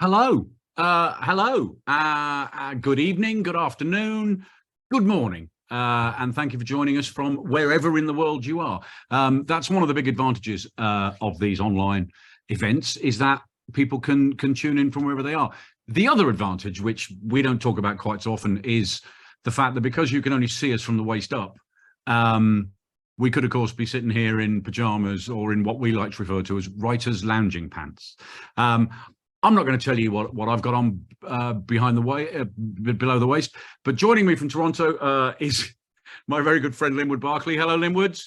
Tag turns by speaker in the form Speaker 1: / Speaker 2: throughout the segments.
Speaker 1: Hello. Good evening, good afternoon, good morning. And thank you for joining us from wherever in the world you are. That's one of the big advantages of these online events, is that people can tune in from wherever they are. The other advantage, which we don't talk about quite so often, is the fact that because you can only see us from the waist up, we could, of course, be sitting here in pajamas or in what we like to refer to as writer's lounging pants. I'm not going to tell you what I've got on below the waist, but joining me from Toronto is my very good friend Linwood Barclay. Hello, Linwood.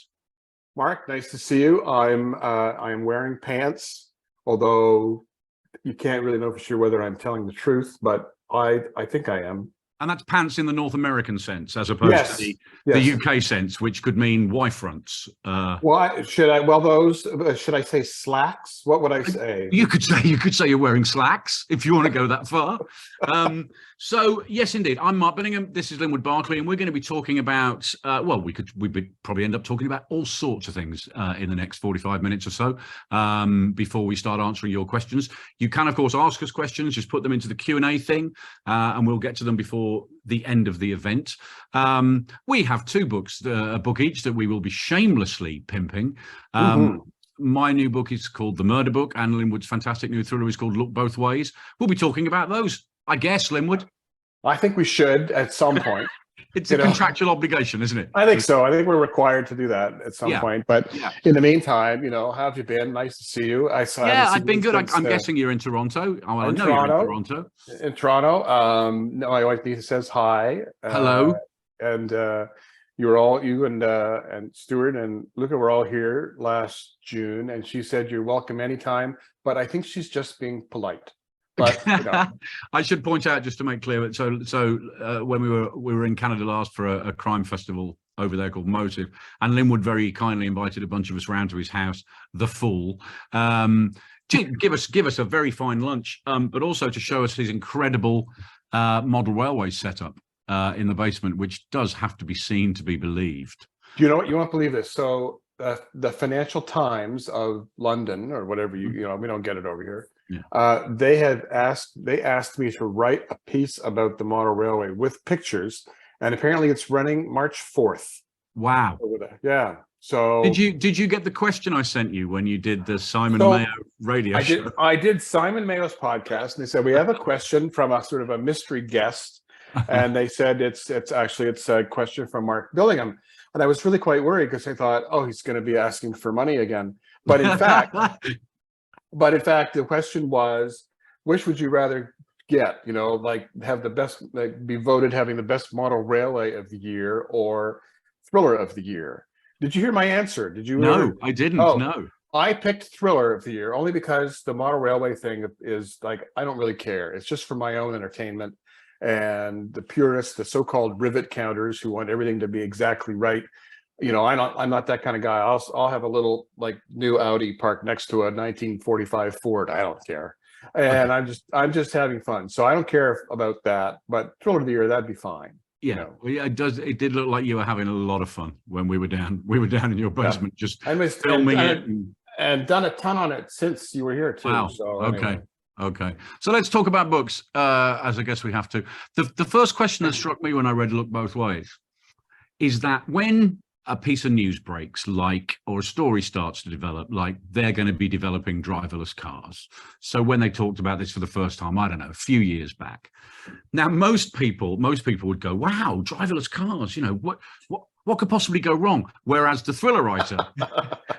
Speaker 2: Mark, nice to see you. I'm wearing pants, although you can't really know for sure whether I'm telling the truth, but I think I am.
Speaker 1: And that's pants in the North American sense, as opposed to the UK sense, which could mean Y-fronts.
Speaker 2: Should I say slacks? What would I say?
Speaker 1: You could say you're wearing slacks if you want to go that far. So yes, indeed, I'm Mark Billingham. This is Linwood Barclay, and we're going to be talking about we'd probably end up talking about all sorts of things in the next 45 minutes or so before we start answering your questions. You can, of course, ask us questions. Just put them into the Q&A thing, and we'll get to them before the end of the event. We have two books, a book each, that we will be shamelessly pimping. My new book is called The Murder Book, and Linwood's fantastic new thriller is called Look Both Ways. We'll be talking about those, I guess, Linwood.
Speaker 2: I think we should at some point.
Speaker 1: It's a contractual obligation, isn't it?
Speaker 2: I think so. I think we're required to do that at some point. But in the meantime, how have you been? Nice to see you.
Speaker 1: I've been good. I'm guessing you're in Toronto. I know you're in Toronto.
Speaker 2: In Toronto. No, my wife Lisa says hi.
Speaker 1: Hello.
Speaker 2: And you and Stuart and Luca were all here last June, and she said you're welcome anytime. But I think she's just being polite. But
Speaker 1: I should point out, just to make clear, when we were in Canada last for a crime festival over there called Motive, and Linwood very kindly invited a bunch of us round to his house, The Fool, to give us a very fine lunch, but also to show us his incredible model railway setup in the basement, which does have to be seen to be believed.
Speaker 2: You know what? You won't believe this. So the Financial Times of London, or whatever we don't get it over here. Yeah. They asked me to write a piece about the model railway with pictures, and apparently it's running March 4th.
Speaker 1: Wow.
Speaker 2: Over there. Yeah. So
Speaker 1: did you get the question I sent you when you did the Simon Mayo radio show?
Speaker 2: I did Simon Mayo's podcast, and they said we have a question from a sort of a mystery guest, and they said it's a question from Mark Billingham, and I was really quite worried because I thought, oh, he's going to be asking for money again, but in fact. But in fact, the question was, which would you rather get? Have the best, be voted having the best model railway of the year or thriller of the year? Did you hear my answer? Did you?
Speaker 1: No, I didn't. No,
Speaker 2: I picked thriller of the year only because the model railway thing is I don't really care. It's just for my own entertainment, and the purists, the so-called rivet counters, who want everything to be exactly right. I'm not that kind of guy. I'll have a little new Audi parked next to a 1945 Ford. I don't care, and I'm just having fun. So I don't care about that. But thriller of the year, that'd be fine.
Speaker 1: Yeah, it does. It did look like you were having a lot of fun when we were down. We were down in your basement, just filming it
Speaker 2: and done a ton on it since you were here too.
Speaker 1: Wow.
Speaker 2: So
Speaker 1: anyway. Okay. So let's talk about books, as I guess we have to. The first question that struck me when I read Look Both Ways is that when a piece of news breaks, or a story starts to develop, they're going to be developing driverless cars. So when they talked about this for the first time, I don't know, a few years back. Now, most people would go, wow, driverless cars, what could possibly go wrong? Whereas the thriller writer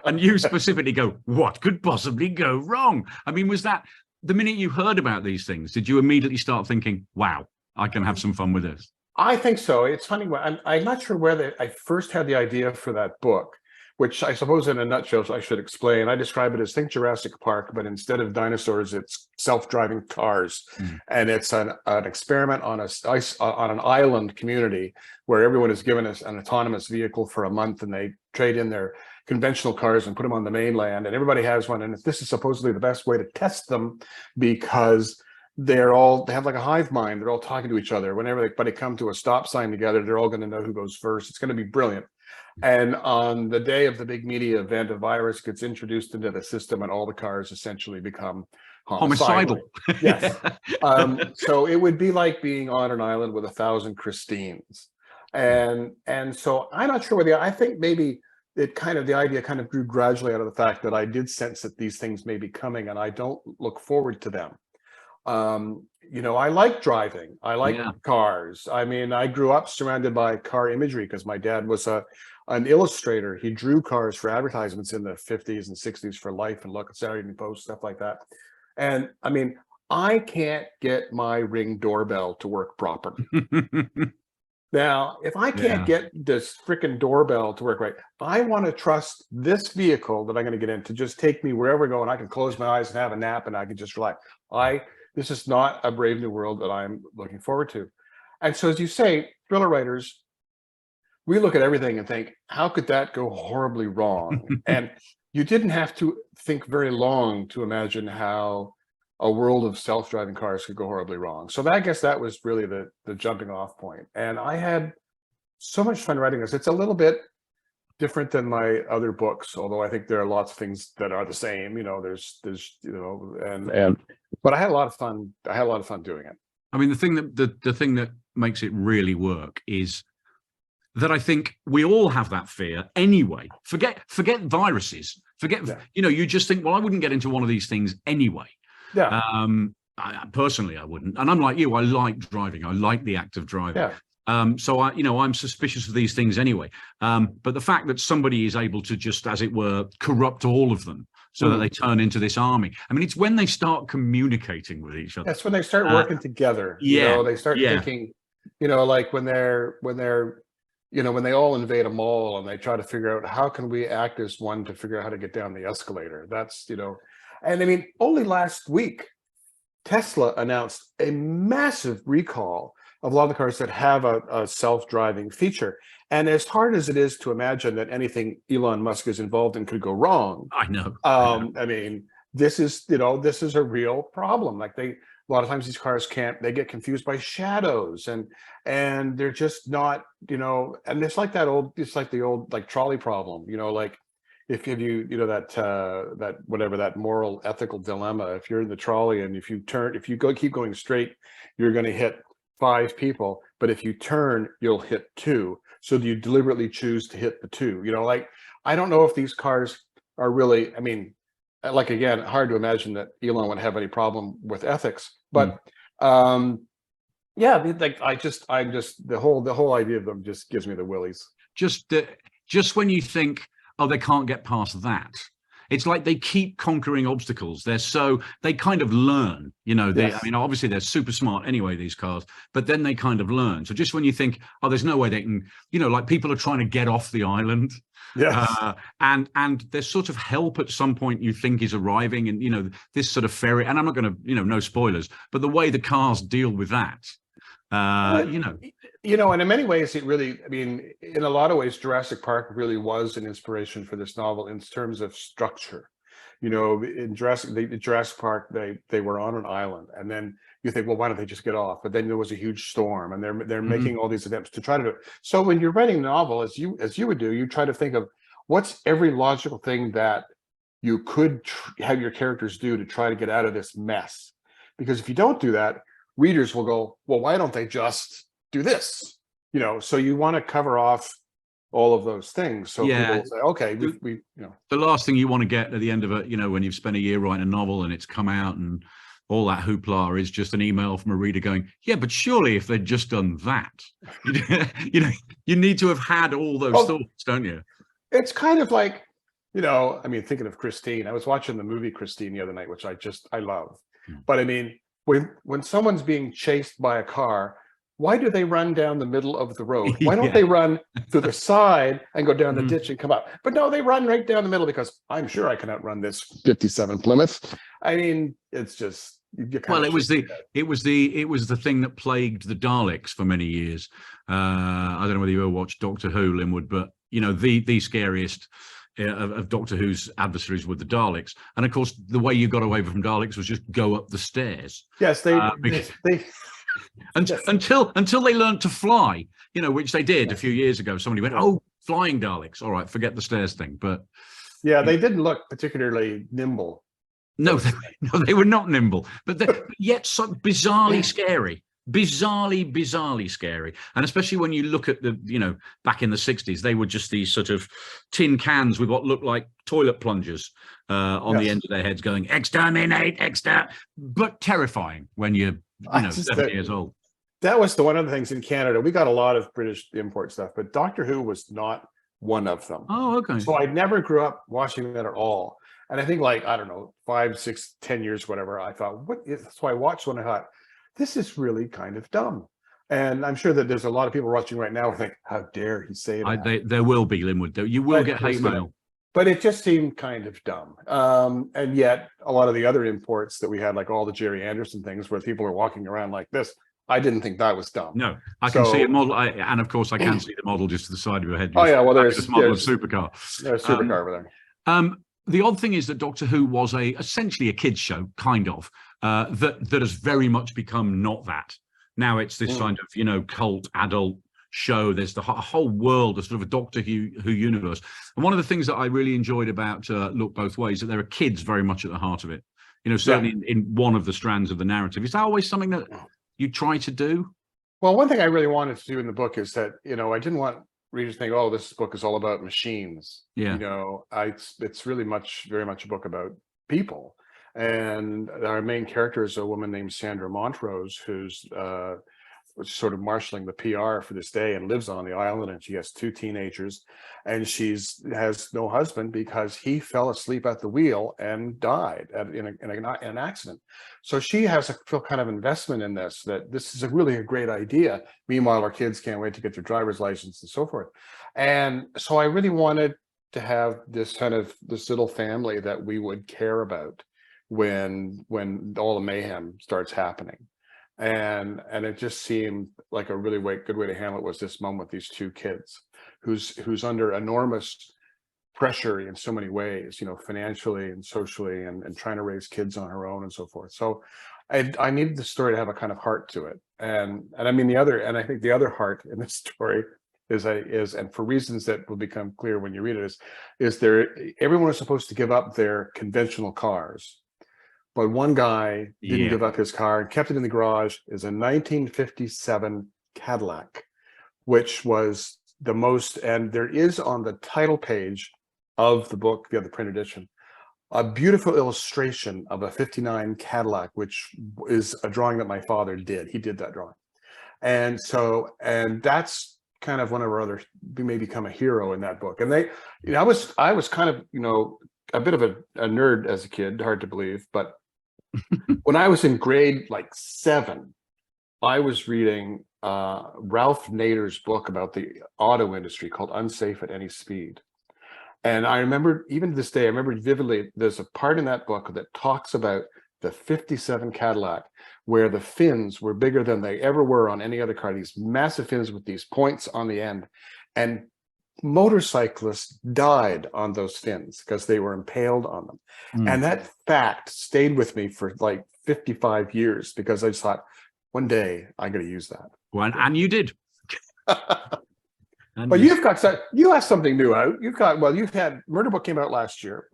Speaker 1: and you specifically go, what could possibly go wrong? I mean, was that the minute you heard about these things, did you immediately start thinking, wow, I can have some fun with this?
Speaker 2: I think so. It's funny. I'm not sure where I first had the idea for that book, which I suppose in a nutshell I should explain. I describe it as think Jurassic Park, but instead of dinosaurs, it's self-driving cars. And it's an experiment on an island community where everyone is given an autonomous vehicle for a month, and they trade in their conventional cars and put them on the mainland, and everybody has one. And this is supposedly the best way to test them because they have like a hive mind. They're all talking to each other. Whenever they come to a stop sign together, they're all going to know who goes first. It's going to be brilliant. And on the day of the big media event, a virus gets introduced into the system and all the cars essentially become homicidal. Yes. So it would be like being on an island with 1,000 Christines. And so I'm not sure whether, I think maybe the idea kind of grew gradually out of the fact that I did sense that these things may be coming and I don't look forward to them. I like driving. I like cars. I mean, I grew up surrounded by car imagery because my dad was an illustrator. He drew cars for advertisements in the 50s and 60s for Life and Look at Saturday Evening Post, stuff like that. And I mean, I can't get my Ring doorbell to work properly. Now, if I can't get this freaking doorbell to work right, I want to trust this vehicle that I'm going to get in to just take me wherever I go, and I can close my eyes and have a nap and I can just relax. This is not a Brave New World that I'm looking forward to. And so, as you say, thriller writers, we look at everything and think, how could that go horribly wrong? And you didn't have to think very long to imagine how a world of self-driving cars could go horribly wrong. So I guess that was really the jumping off point. And I had so much fun writing this. It's a little bit different than my other books, although I think there are lots of things that are the same. But I had a lot of fun. I had a lot of fun doing it.
Speaker 1: I mean, the thing that makes it really work is that I think we all have that fear anyway. Forget viruses. You just think, well, I wouldn't get into one of these things anyway.
Speaker 2: Yeah.
Speaker 1: Personally, I wouldn't. And I'm like you. I like driving. I like the act of driving.
Speaker 2: Yeah.
Speaker 1: So I'm suspicious of these things anyway. But the fact that somebody is able to just, as it were, corrupt all of them so that they turn into this army. I mean, it's when they start communicating with each other.
Speaker 2: That's when they start working together. They start thinking, like when they all invade a mall and they try to figure out how can we act as one to figure out how to get down the escalator. That's, and I mean, only last week, Tesla announced a massive recall of a lot of the cars that have a self-driving feature. And as hard as it is to imagine that anything Elon Musk is involved in could go wrong,
Speaker 1: I know.
Speaker 2: I mean, this is a real problem. Like a lot of times these cars they get confused by shadows and they're just not, and it's like the old like trolley problem, like if you that moral ethical dilemma, if you're in the trolley and if you keep going straight, you're going to hit 5 people, but if you turn, you'll hit 2. So do you deliberately choose to hit the 2? I don't know if these cars are really, I mean, like, again, hard to imagine that Elon would have any problem with ethics, but the whole idea of them just gives me the willies.
Speaker 1: Just when you think, oh, they can't get past that. It's like they keep conquering obstacles. They kind of learn, I mean, obviously they're super smart anyway, these cars, but then they kind of learn. So just when you think, oh, there's no way they can, like people are trying to get off the island.
Speaker 2: Yeah.
Speaker 1: And there's sort of help at some point you think is arriving, and, this sort of ferry, and I'm not going to, no spoilers, but the way the cars deal with that,
Speaker 2: and in many ways, it really, I mean, in a lot of ways, Jurassic Park really was an inspiration for this novel in terms of structure. In Jurassic Park, they were on an island, and then you think, well, why don't they just get off? But then there was a huge storm, and they're making all these attempts to try to do it. So when you're writing a novel, as you would do, you try to think of what's every logical thing that you could have your characters do to try to get out of this mess. Because if you don't do that, readers will go, well, why don't they just do this? So you want to cover off all of those things. So people will say, okay, we
Speaker 1: the last thing you want to get at the end of it, when you've spent a year writing a novel and it's come out and all that hoopla, is just an email from a reader going, yeah, but surely if they'd just done that, you need to have had all those thoughts, don't you?
Speaker 2: It's kind of like, I mean, thinking of Christine, I was watching the movie Christine the other night, which I love. But I mean, when someone's being chased by a car, why do they run down the middle of the road? Why don't they run to the side and go down the ditch and come up? But no, they run right down the middle because I'm sure I can outrun this 57 Plymouth. I mean, it's just
Speaker 1: it was the thing that plagued the Daleks for many years. I don't know whether you ever watched Doctor Who, Linwood, but the scariest of Doctor Who's adversaries were the Daleks, and of course the way you got away from Daleks was just go up the stairs.
Speaker 2: Yes,
Speaker 1: until they learned to fly, which they did a few years ago. Somebody went, oh, Flying Daleks. All right, forget the stairs thing. But
Speaker 2: yeah, they didn't look particularly nimble.
Speaker 1: no, they were not nimble, but yet so bizarrely scary. Bizarrely scary. And especially when you look at the, back in the 60s, they were just these sort of tin cans with what looked like toilet plungers on the end of their heads going, exterminate, but terrifying when you're, 70 years old.
Speaker 2: That was one of the things in Canada. We got a lot of British import stuff, but Doctor Who was not one of them.
Speaker 1: Oh, okay.
Speaker 2: So I never grew up watching that at all. And I think I don't know, 5, 6, 10 years, whatever, I thought, so I watched one and I thought, this is really kind of dumb. And I'm sure that there's a lot of people watching right now who think, how dare he say that?
Speaker 1: There will be, Linwood. You will get hate mail.
Speaker 2: But it just seemed kind of dumb. And yet a lot of the other imports that we had, like all the Jerry Anderson things where people are walking around like this, I didn't think that was dumb.
Speaker 1: No, I can see a model. And of course I can see the model just to the side of your head.
Speaker 2: Oh yeah, well there's
Speaker 1: this model of supercar.
Speaker 2: There's a supercar over there.
Speaker 1: The odd thing is that Doctor Who was essentially a kids show, kind of, that has very much become not that. Now it's this kind of, cult adult show. There's the whole world of sort of a Doctor Who universe. And one of the things that I really enjoyed about Look Both Ways, that there are kids very much at the heart of it. Certainly in one of the strands of the narrative. Is that always something that you try to do?
Speaker 2: Well, one thing I really wanted to do in the book is that, I didn't want readers to think, oh, this book is all about machines.
Speaker 1: Yeah.
Speaker 2: It's really very much a book about people. And our main character is a woman named Sandra Montrose, who's sort of marshalling the PR for this day and lives on the island, and she has 2 teenagers, and has no husband because he fell asleep at the wheel and died in an accident. So she has a kind of investment in this, that this is really a great idea. Meanwhile, our kids can't wait to get their driver's license and so forth. And so I really wanted to have this little family that we would care about when all the mayhem starts happening. And it just seemed like a really good way to handle it was this mom with these 2 kids who's under enormous pressure in so many ways, financially and socially, and trying to raise kids on her own and so forth. So I needed the story to have a kind of heart to it. And I mean I think the other heart in this story is and for reasons that will become clear when you read it, is everyone was supposed to give up their conventional cars. But one guy didn't give up his car and kept it in the garage. Is a 1957 Cadillac, which was the most, and there is on the title page of the book, the print edition, a beautiful illustration of a 59 Cadillac, which is a drawing that my father did. He did that drawing. And that's kind of one of our other, we may become a hero in that book. And I was kind of, a bit of a nerd as a kid, hard to believe, but when I was in grade 7, I was reading Ralph Nader's book about the auto industry called Unsafe at Any Speed. And I remember, even to this day, I remember vividly, there's a part in that book that talks about the 57 Cadillac, where the fins were bigger than they ever were on any other car, these massive fins with these points on the end. And motorcyclists died on those fins because they were impaled on them. And that fact stayed with me for 55 years, because I just thought, one day I'm going to use that.
Speaker 1: Well, and you did.
Speaker 2: But you have something new out. You've had Murder Book came out last year,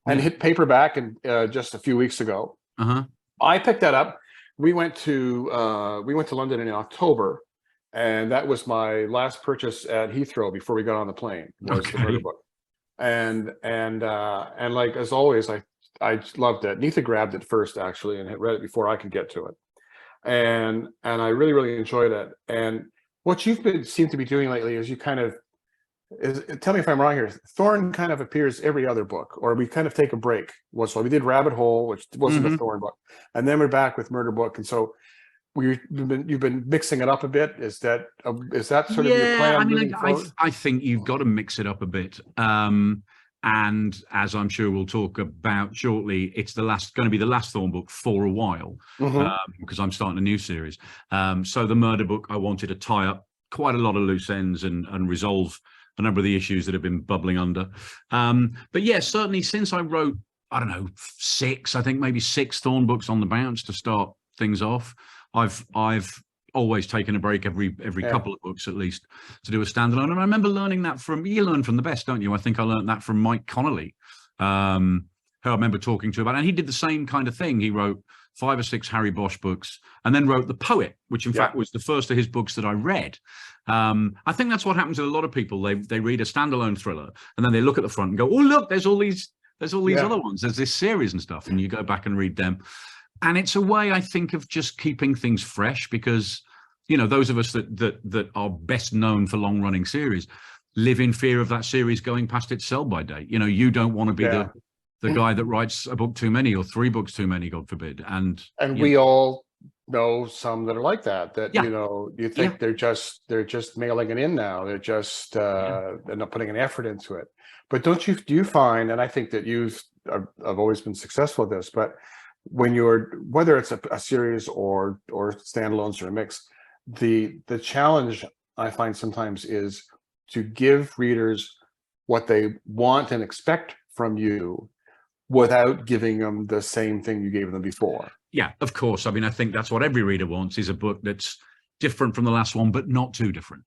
Speaker 2: and hit paperback and just a few weeks ago. I picked that up. We went to London in October, and that was my last purchase at Heathrow before we got on the plane. Was the Murder Book, and as always, I loved it. Neitha grabbed it first actually and had read it before I could get to it, and I really, really enjoyed it. And what you've seemed to be doing lately is tell me if I'm wrong here, Thorn kind of appears every other book, or we kind of take a break. So we did Rabbit Hole, which wasn't a Thorn book, and then we're back with Murder Book. And so you've been mixing it up a bit. Is that sort of your plan?
Speaker 1: I mean, I think you've got to mix it up a bit. And as I'm sure we'll talk about shortly, it's going to be the last Thorn book for a while, because I'm starting a new series. So the Murder Book, I wanted to tie up quite a lot of loose ends and resolve a number of the issues that have been bubbling under. But yeah, certainly since I wrote, I don't know, maybe six Thorn books on the bounce to start things off, I've always taking a break every
Speaker 2: Yeah.
Speaker 1: couple of books at least to do a standalone. And I remember learning that you learn from the best, don't you? I think I learned that from Mike Connolly, who I remember talking to about, and he did the same kind of thing. He wrote 5 or 6 Harry Bosch books and then wrote The Poet, which in fact was the first of his books that I read. I think that's what happens to a lot of people. They read a standalone thriller and then they look at the front and go, oh, look, there's all these other ones. There's this series and stuff. And you go back and read them. And it's a way, I think, of just keeping things fresh, because, you know, those of us that are best known for long running series live in fear of that series going past its sell by date. You know, you don't want to be the guy that writes a book too many or 3 books too many, God forbid. And
Speaker 2: we all know some that are like that, you know, you think they're just mailing it in now. They're just they're not putting an effort into it. But do you find, and I think that I've always been successful at this, but when whether it's a series or standalones or a mix, the challenge I find sometimes is to give readers what they want and expect from you without giving them the same thing you gave them before.
Speaker 1: Yeah, of course. I mean, I think that's what every reader wants, is a book that's different from the last one, but not too different.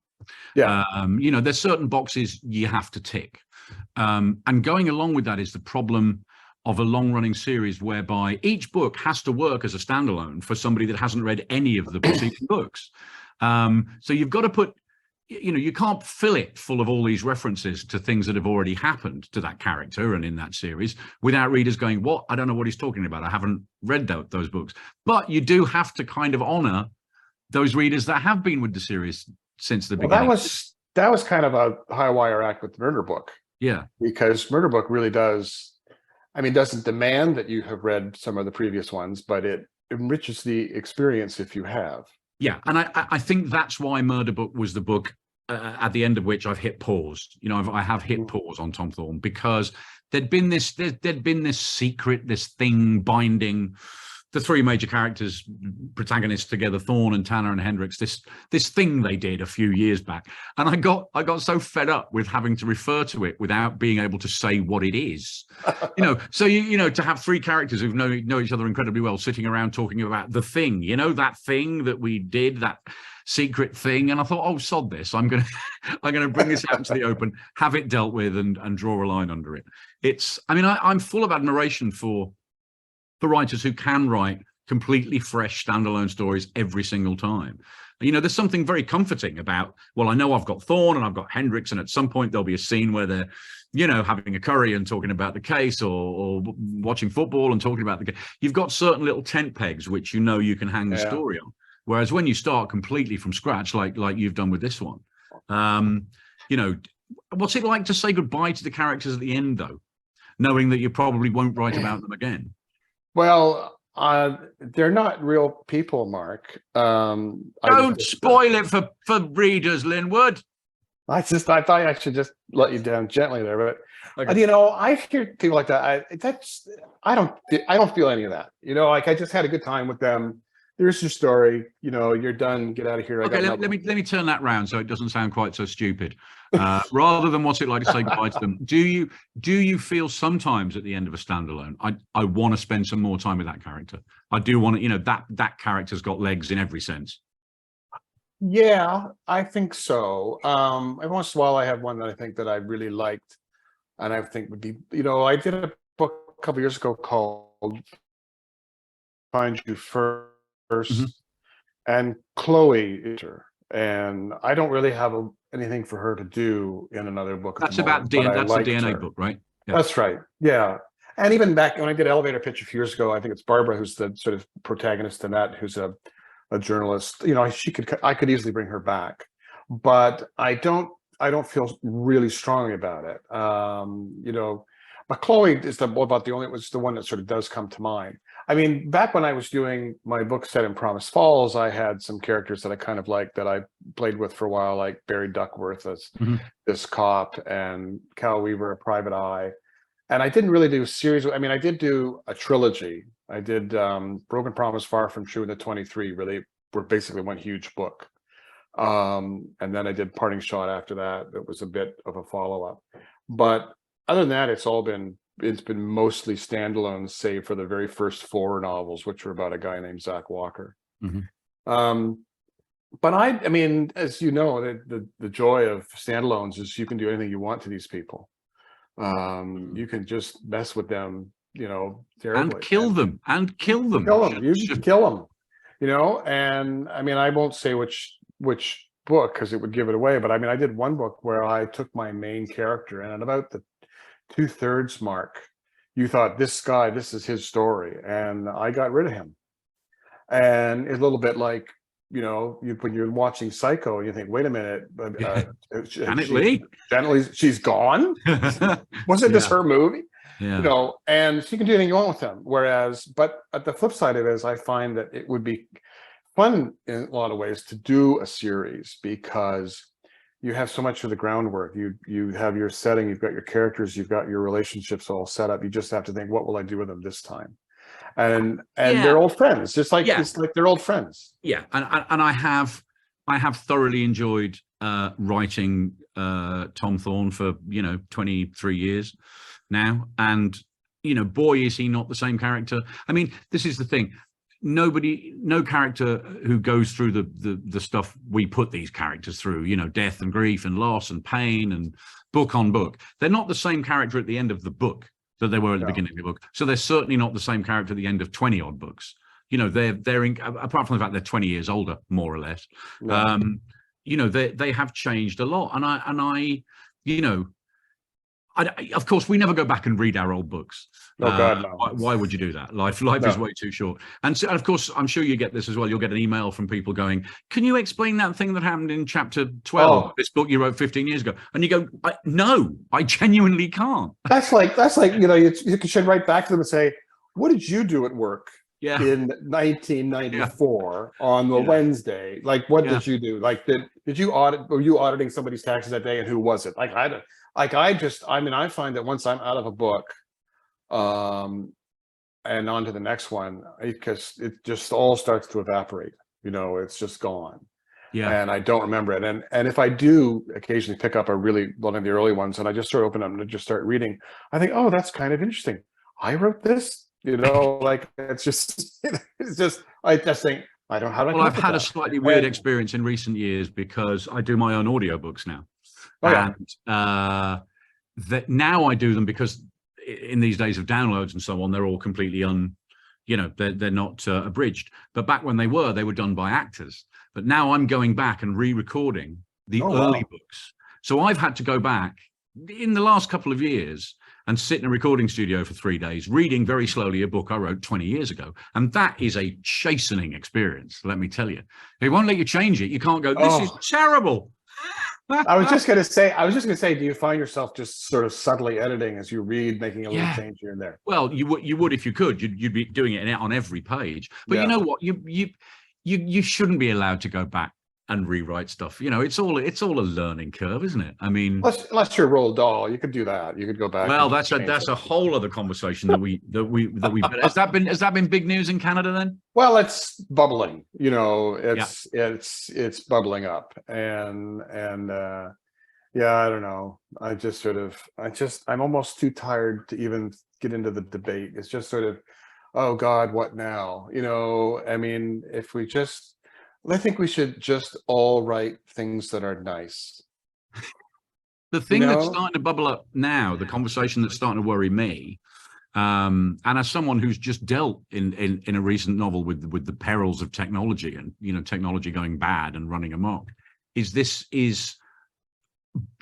Speaker 1: Yeah. You know, there's certain boxes you have to tick. And going along with that is the problem of a long-running series whereby each book has to work as a standalone for somebody that hasn't read any of the preceding books. So you've got to put, you know, you can't fill it full of all these references to things that have already happened to that character and in that series without readers going, what? I don't know what he's talking about. I haven't read those books. But you do have to kind of honor those readers that have been with the series since the beginning.
Speaker 2: That was kind of a high wire act with the Murder Book. Yeah. Because Murder Book really doesn't demand that you have read some of the previous ones, but it enriches the experience if you have. Yeah, and I think that's why Murder Book was the book at the end of which I've hit pause. You know, I have hit pause on Tom Thorne, because there'd been this secret, this thing binding the 3 major characters, protagonists together, Thorne and Tanner and Hendricks, this thing they did a few years back. And I got so fed up with having to refer to it without being able to say what it is. You know, so you know, to have 3 characters who know each other incredibly well sitting around talking about the thing, you know, that thing that we did, that secret thing. And I thought, oh, sod this. I'm gonna bring this out into the open, have it dealt with, and draw a line under it. I'm full of admiration for writers who can write completely fresh standalone stories every single time. You know, there's something very comforting about, well, I know I've got Thorne and I've got Hendricks, and at some point there'll be a scene where they're, you know, having a curry and talking about the case, or watching football and talking about the case. You've got certain little tent pegs which you know you can hang the story on. Whereas when you start completely from scratch, like you've done with this one, you know, what's it like to say goodbye to the characters at the end, though, knowing that you probably won't write about them again? Well, they're not real people, Mark. Don't spoil it for readers, Linwood. I thought I should just let you down gently there, but okay. You know, I hear people like that. I don't feel any of that. You know, like I just had a good time with them. There's your story. You know, you're done. Get out of here. Okay, let me turn that round so it doesn't sound quite so stupid. Rather than what's it like to say goodbye to them, do you feel sometimes at the end of a standalone, I want to spend some more time with that character? I do want to, you know, that character's got legs in every sense. Yeah, I think so. Every once in a while I have one that I think that I really liked, and I think would be, you know, I did a book a couple years ago called Find You First. And Chloe is her, and I don't really have anything for her to do in another book. That's about DNA. That's a DNA book, right? Yeah. That's right. Yeah. And even back when I did Elevator Pitch a few years ago, I think it's Barbara who's the sort of protagonist in that, who's a journalist. You know, I could easily bring her back, but I don't feel really strongly about it. You know, but Chloe is the one that sort of does come to mind. I mean, back when I was doing my book set in Promise Falls, I had some characters that I kind of liked that I played with for a while, like Barry Duckworth as this cop, and Cal Weaver, a private eye. And I didn't really do a series. I mean, I did do a trilogy. I did Broken Promise, Far From True, and the 23 really were basically one huge book. And then I did Parting Shot after that. It was a bit of a follow-up. But other than that, it's been mostly standalone, save for the very first 4 novels, which were about a guy named Zach Walker. But I mean, as you know, the joy of standalones is you can do anything you want to these people. You can just mess with them,
Speaker 1: And
Speaker 2: terribly,
Speaker 1: kill
Speaker 2: and
Speaker 1: them, and kill them.
Speaker 2: kill them. You can kill them, and I mean, I won't say which book because it would give it away, but I mean, I did one book where I took my main character, and at about the 2/3 mark, you thought, this guy, this is his story, and I got rid of him. And it's a little bit like, when you're watching Psycho, you think, wait a minute,
Speaker 1: Yeah. Janet
Speaker 2: she's
Speaker 1: Leigh.
Speaker 2: she's gone. Wasn't this
Speaker 1: Yeah.
Speaker 2: her movie?
Speaker 1: Yeah.
Speaker 2: And she can do anything you want with them. But at the flip side of it is, I find that it would be fun in a lot of ways to do a series, because you have so much of the groundwork. You have your setting, you've got your characters, you've got your relationships all set up. You just have to think, what will I do with them this time? And they're old friends, just like it's like they're old friends.
Speaker 1: Yeah, and I have thoroughly enjoyed writing Tom Thorne for 23 years now, and boy, is he not the same character. I mean, this is the thing. No character who goes through the stuff we put these characters through, death and grief and loss and pain and book on book, they're not the same character at the end of the book that they were at the beginning of the book. So they're certainly not the same character at the end of 20 odd books. They're apart from the fact they're 20 years older, more or less.
Speaker 2: Yeah.
Speaker 1: They have changed a lot, and I of course, we never go back and read our old books.
Speaker 2: Oh God, no.
Speaker 1: Why would you do that? Life is way too short. And so, of course, I'm sure you get this as well. You'll get an email from people going, "Can you explain that thing that happened in chapter 12 of this book you wrote 15 years ago?" And you go, "No, I genuinely can't."
Speaker 2: That's like you should write back to them and say, "What did you do at work in 1994 on the Wednesday? Like, what did you do? Like, did you audit? Were you auditing somebody's taxes that day? And who was it? I find that once I'm out of a book, and on to the next one, because it just all starts to evaporate. It's just gone. Yeah. And I don't remember it. And if I do occasionally pick up one of the early ones, and I just sort of open them and just start reading, I think, oh, that's kind of interesting. I wrote this, like I just think, I don't know how to.
Speaker 1: Well, I've had a slightly weird experience in recent years because I do my own audiobooks now. That now I do them because in these days of downloads and so on, they're all completely they're not abridged. But back when they were done by actors. But now I'm going back and re-recording the early books. So I've had to go back in the last couple of years and sit in a recording studio for 3 days, reading very slowly a book I wrote 20 years ago. And that is a chastening experience, let me tell you. They won't let you change it. You can't go, this is terrible.
Speaker 2: I was just going to say, do you find yourself just sort of subtly editing as you read, making a little change here and there?
Speaker 1: Well, you would if you could. You'd be doing it on every page. But you know what? You shouldn't be allowed to go back and rewrite stuff. It's all a learning curve, isn't it? I mean,
Speaker 2: unless you're Roald Dahl, you could do that. You could go back.
Speaker 1: Well, that's a whole other conversation that we has that been big news in Canada then?
Speaker 2: Well, it's bubbling. It's bubbling up, and I don't know. I'm almost too tired to even get into the debate. It's just sort of, oh God, what now? I mean, I think we should just all write things that are nice.
Speaker 1: The thing that's starting to bubble up now, the conversation that's starting to worry me, and as someone who's just dealt in a recent novel with the perils of technology and technology going bad and running amok, is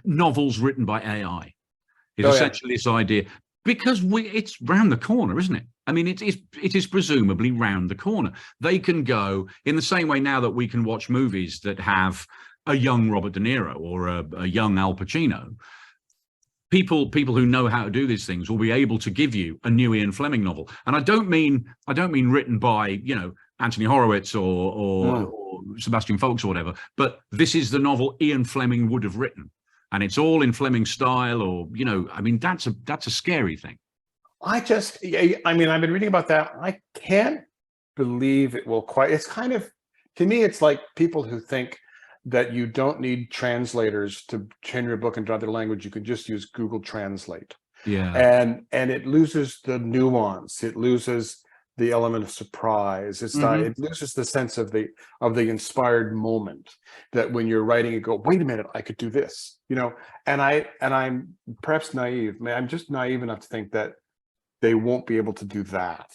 Speaker 1: novels written by AI. Essentially this idea, because it's round the corner, isn't it? I mean, it is presumably round the corner. They can go in the same way now that we can watch movies that have a young Robert De Niro or a young Al Pacino. People who know how to do these things will be able to give you a new Ian Fleming novel. And I don't mean written by, Anthony Horowitz or Sebastian Faulks or whatever, but this is the novel Ian Fleming would have written. And it's all in Fleming style, or, I mean, that's a scary thing. I've
Speaker 2: been reading about that. I can't believe it will quite. It's kind of, to me, it's like people who think that you don't need translators to change your book into other language. You can just use Google Translate.
Speaker 1: Yeah.
Speaker 2: And it loses the nuance. It loses the element of surprise. It's not, it loses the sense of the inspired moment, that when you're writing, you go, wait a minute, I could do this, you know. And I'm perhaps naive. I'm just naive enough to think that they won't be able to do that.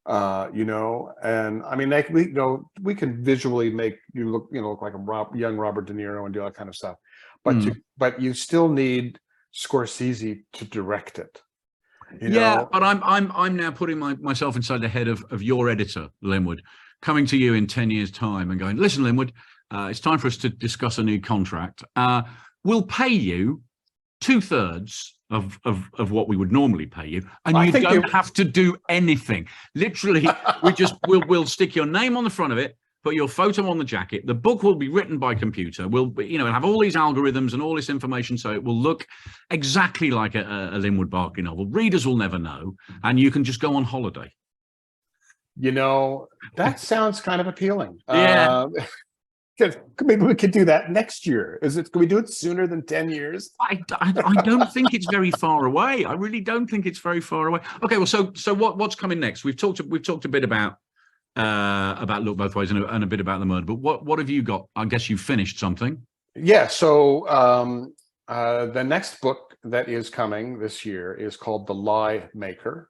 Speaker 2: You know, and I mean, like, we can visually make you look, look like a young Robert De Niro and do all that kind of stuff, but you still need Scorsese to direct it. You know?
Speaker 1: But I'm now putting myself inside the head of your editor, Linwood, coming to you in 10 years' time and going, listen, Linwood, it's time for us to discuss a new contract. We'll pay you 2/3 of what we would normally pay you, and you don't have to do anything. Literally, we'll stick your name on the front of it, put your photo on the jacket. The book will be written by computer. We'll, have all these algorithms and all this information, so it will look exactly like a Linwood Barclay novel. Readers will never know, and you can just go on holiday.
Speaker 2: You know, that sounds kind of appealing.
Speaker 1: Yeah.
Speaker 2: Maybe we could do that next year. Can we do it sooner than 10 years?
Speaker 1: I don't think it's very far away. I really don't think it's very far away. Okay, well, so what's coming next? We've talked a bit about Look Both Ways and a bit about The Murder, but what have you got? I guess you've finished something.
Speaker 2: Yeah. So the next book that is coming this year is called The Lie Maker.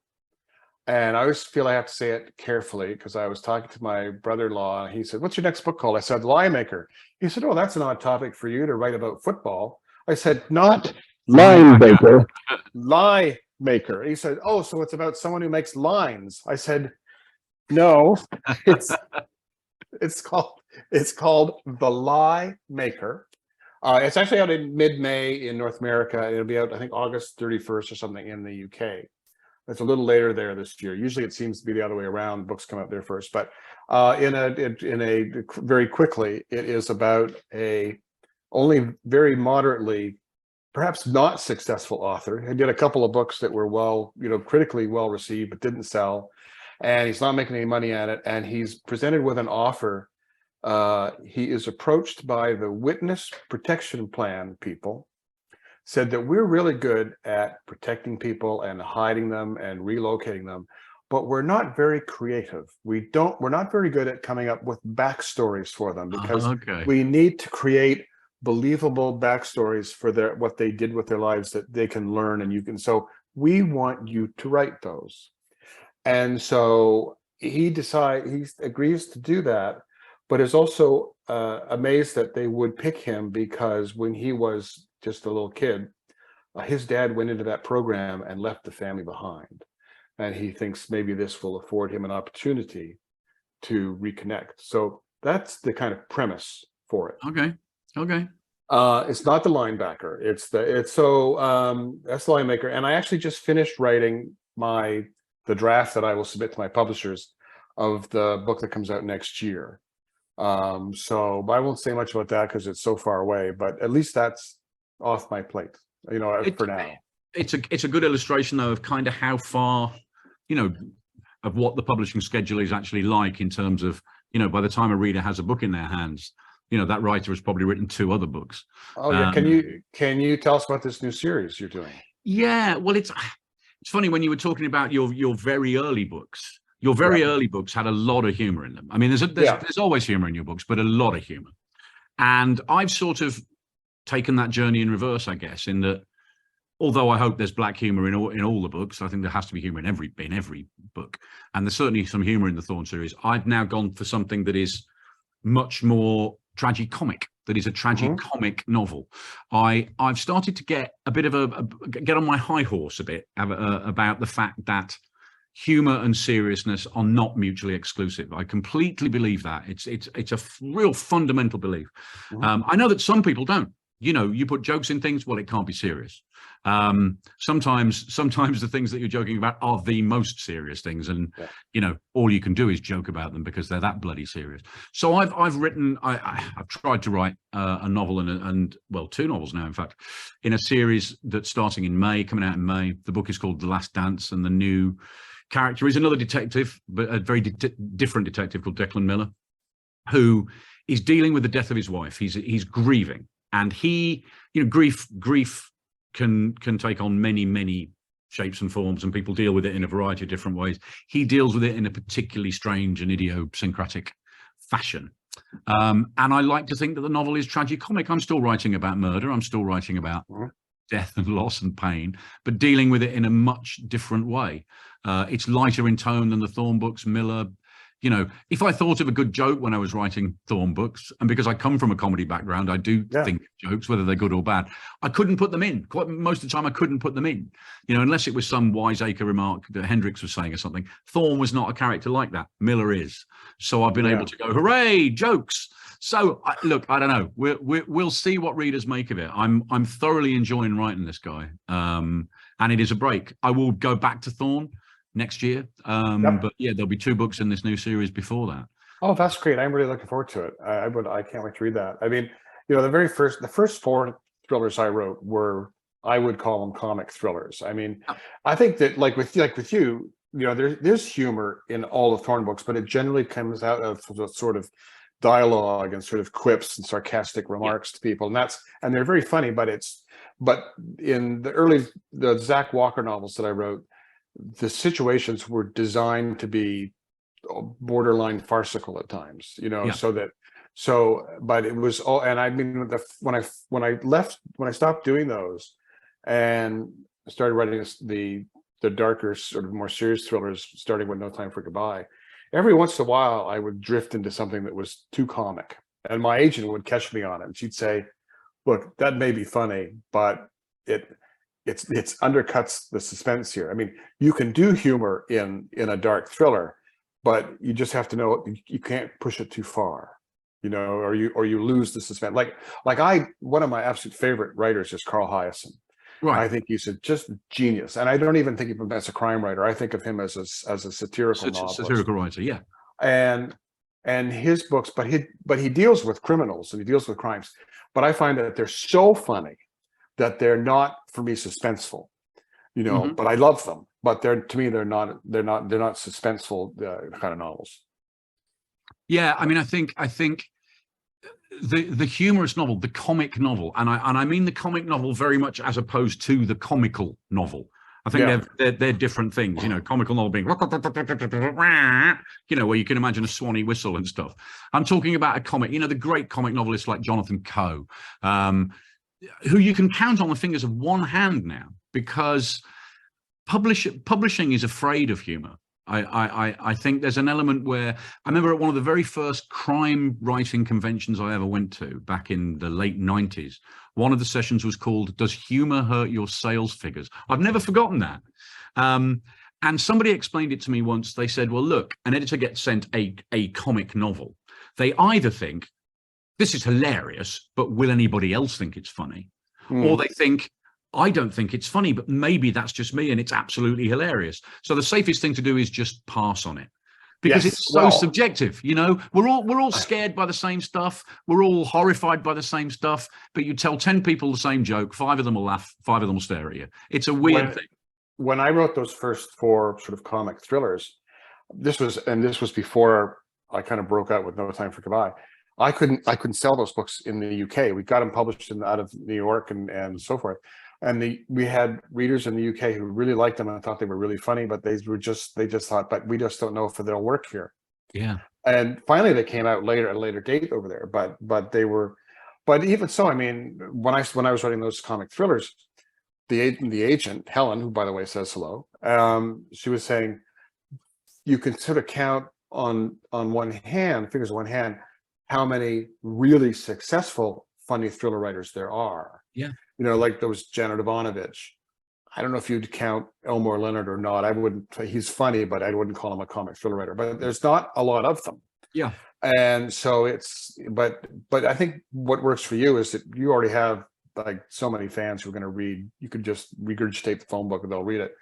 Speaker 2: And I always feel I have to say it carefully, because I was talking to my brother-in-law, and he said, what's your next book called? I said, Lie Maker. He said, oh, that's an odd topic for you to write about football. I said, not Line Maker, Lie Maker. He said, oh, so it's about someone who makes lines. I said, no, it's called The Lie Maker. It's actually out in mid-May in North America. It'll be out, I think, August 31st or something in the UK. It's a little later there this year. Usually it seems to be the other way around. Books come out there first, but very quickly, it is about a only very moderately, perhaps not successful author. He did a couple of books that were critically well received, but didn't sell. And he's not making any money at it. And he's presented with an offer. He is approached by the Witness Protection Plan people, said that we're really good at protecting people and hiding them and relocating them, but we're not very creative. We're not very good at coming up with backstories for them, because we need to create believable backstories for what they did with their lives that they can learn, and so we want you to write those. And so he agrees to do that, but is also amazed that they would pick him, because when he was just a little kid, his dad went into that program and left the family behind. And he thinks maybe this will afford him an opportunity to reconnect. So that's the kind of premise for it.
Speaker 1: Okay.
Speaker 2: It's not The Linebacker. That's The Lie Maker. And I actually just finished writing the draft that I will submit to my publishers of the book that comes out next year. But I won't say much about that because it's so far away, but at least that's off my plate, for now.
Speaker 1: It's a good illustration, though, of kind of how far, of what the publishing schedule is actually like, in terms of, by the time a reader has a book in their hands, that writer has probably written 2 other books.
Speaker 2: Oh yeah. Can you tell us about this new series you're doing? Yeah,
Speaker 1: well, it's funny, when you were talking about your very early books. Your very early books had a lot of humor in them. I mean, there's always humor in your books, but a lot of humor. And I've sort of taken that journey in reverse, I guess, in that, although I hope there's black humor in all the books, I think there has to be humor in every book, and there's certainly some humor in the Thorn series. I've now gone for something that is much more tragicomic, that is a tragicomic novel. I've started to get a bit of get on my high horse a bit about the fact that humor and seriousness are not mutually exclusive. I completely believe that. It's a real fundamental belief. I know that some people don't. You put jokes in things, well, it can't be serious. Sometimes the things that you're joking about are the most serious things, and all you can do is joke about them because they're that bloody serious. So I've tried to write a novel and 2 novels now, in fact, in a series that's starting in May, coming out in May. The book is called The Last Dance, and the new character is another detective, but a very different detective called Declan Miller, who is dealing with the death of his wife. He's grieving, and grief can take on many shapes and forms, and people deal with it in a variety of different ways. He deals with it in a particularly strange and idiosyncratic fashion. And I like to think that the novel is tragicomic. I'm still writing about murder. I'm still writing about death and loss and pain, but dealing with it in a much different way. It's lighter in tone than the Thorne books. Miller, you know, if I thought of a good joke when I was writing Thorne books, and because I come from a comedy background, I do think jokes, whether they're good or bad, I couldn't put them in. Most of the time, I couldn't put them in, you know, unless it was some wiseacre remark that Hendricks was saying or something. Thorne was not a character like that. Miller is. So I've been able to go, hooray, jokes. So look, I don't know. We'll see what readers make of it. I'm thoroughly enjoying writing this guy, and it is a break. I will go back to Thorne next year, but yeah, there'll be 2 books in this new series before that.
Speaker 2: Oh, that's great. I'm really looking forward to it. I can't wait to read that. I mean, you know, the first 4 thrillers I wrote were, I would call them comic thrillers. I mean, I think that like with you, you know, there's humor in all the Thorne books, but it generally comes out of sort of dialogue and sort of quips and sarcastic remarks to people, and they're very funny. But in the Zach Walker novels that I wrote, the situations were designed to be borderline farcical at times, you know, but it was all, and I mean, when I stopped doing those and started writing the darker, sort of more serious thrillers, starting with No Time for Goodbye, every once in a while I would drift into something that was too comic, and my agent would catch me on it, and she'd say, look, that may be funny, but it undercuts the suspense here. I mean, you can do humor in a dark thriller, but you just have to know you can't push it too far, you know, or you lose the suspense. Like one of my absolute favorite writers is Carl Hiaasen. Right. I think he's just genius, and I don't even think of him as a crime writer. I think of him as a satirical novelist.
Speaker 1: Satirical writer, yeah.
Speaker 2: And his books, but he deals with criminals and he deals with crimes, but I find that they're so funny that they're not, for me, suspenseful, you know, but I love them, but to me, they're not suspenseful kind of novels.
Speaker 1: Yeah. I mean, I think the humorous novel, the comic novel, and I mean the comic novel very much as opposed to the comical novel. I think they're different things, you know, comical novel being, you know, where you can imagine a swanny whistle and stuff. I'm talking about a comic, you know, the great comic novelists like Jonathan Coe, who you can count on the fingers of one hand now, because publishing is afraid of humor. I think there's an element where I remember at one of the very first crime writing conventions I ever went to back in the late 90s, one of the sessions was called "Does Humor Hurt Your Sales Figures?" I've never forgotten that. And somebody explained it to me once. They said, well, look, an editor gets sent a comic novel. They either think, this is hilarious, but will anybody else think it's funny? Or they think, I don't think it's funny, but maybe that's just me and it's absolutely hilarious. So the safest thing to do is just pass on it, because it's so subjective. You know, we're all scared by the same stuff. We're all horrified by the same stuff, but you tell 10 people the same joke, 5 of them will laugh, 5 of them will stare at you. It's a weird thing.
Speaker 2: When I wrote those first 4 sort of comic thrillers, this was before I kind of broke out with No Time for Goodbye. I couldn't sell those books in the UK. We got them published out of New York and so forth. And we had readers in the UK who really liked them and thought they were really funny, but they just thought, but we just don't know if they'll work here.
Speaker 1: Yeah.
Speaker 2: And finally they came out at a later date over there. But even so, I mean, when I was writing those comic thrillers, the agent, Helen, who by the way says hello, she was saying, you can sort of count on fingers of one hand, how many really successful funny thriller writers there are.
Speaker 1: Yeah.
Speaker 2: You know, like those Janet Ivanovich. I don't know if you'd count Elmore Leonard or not. I wouldn't. He's funny, but I wouldn't call him a comic thriller writer. But there's not a lot of them.
Speaker 1: Yeah.
Speaker 2: And so but I think what works for you is that you already have like so many fans who are going to read. You could just regurgitate the phone book and they'll read it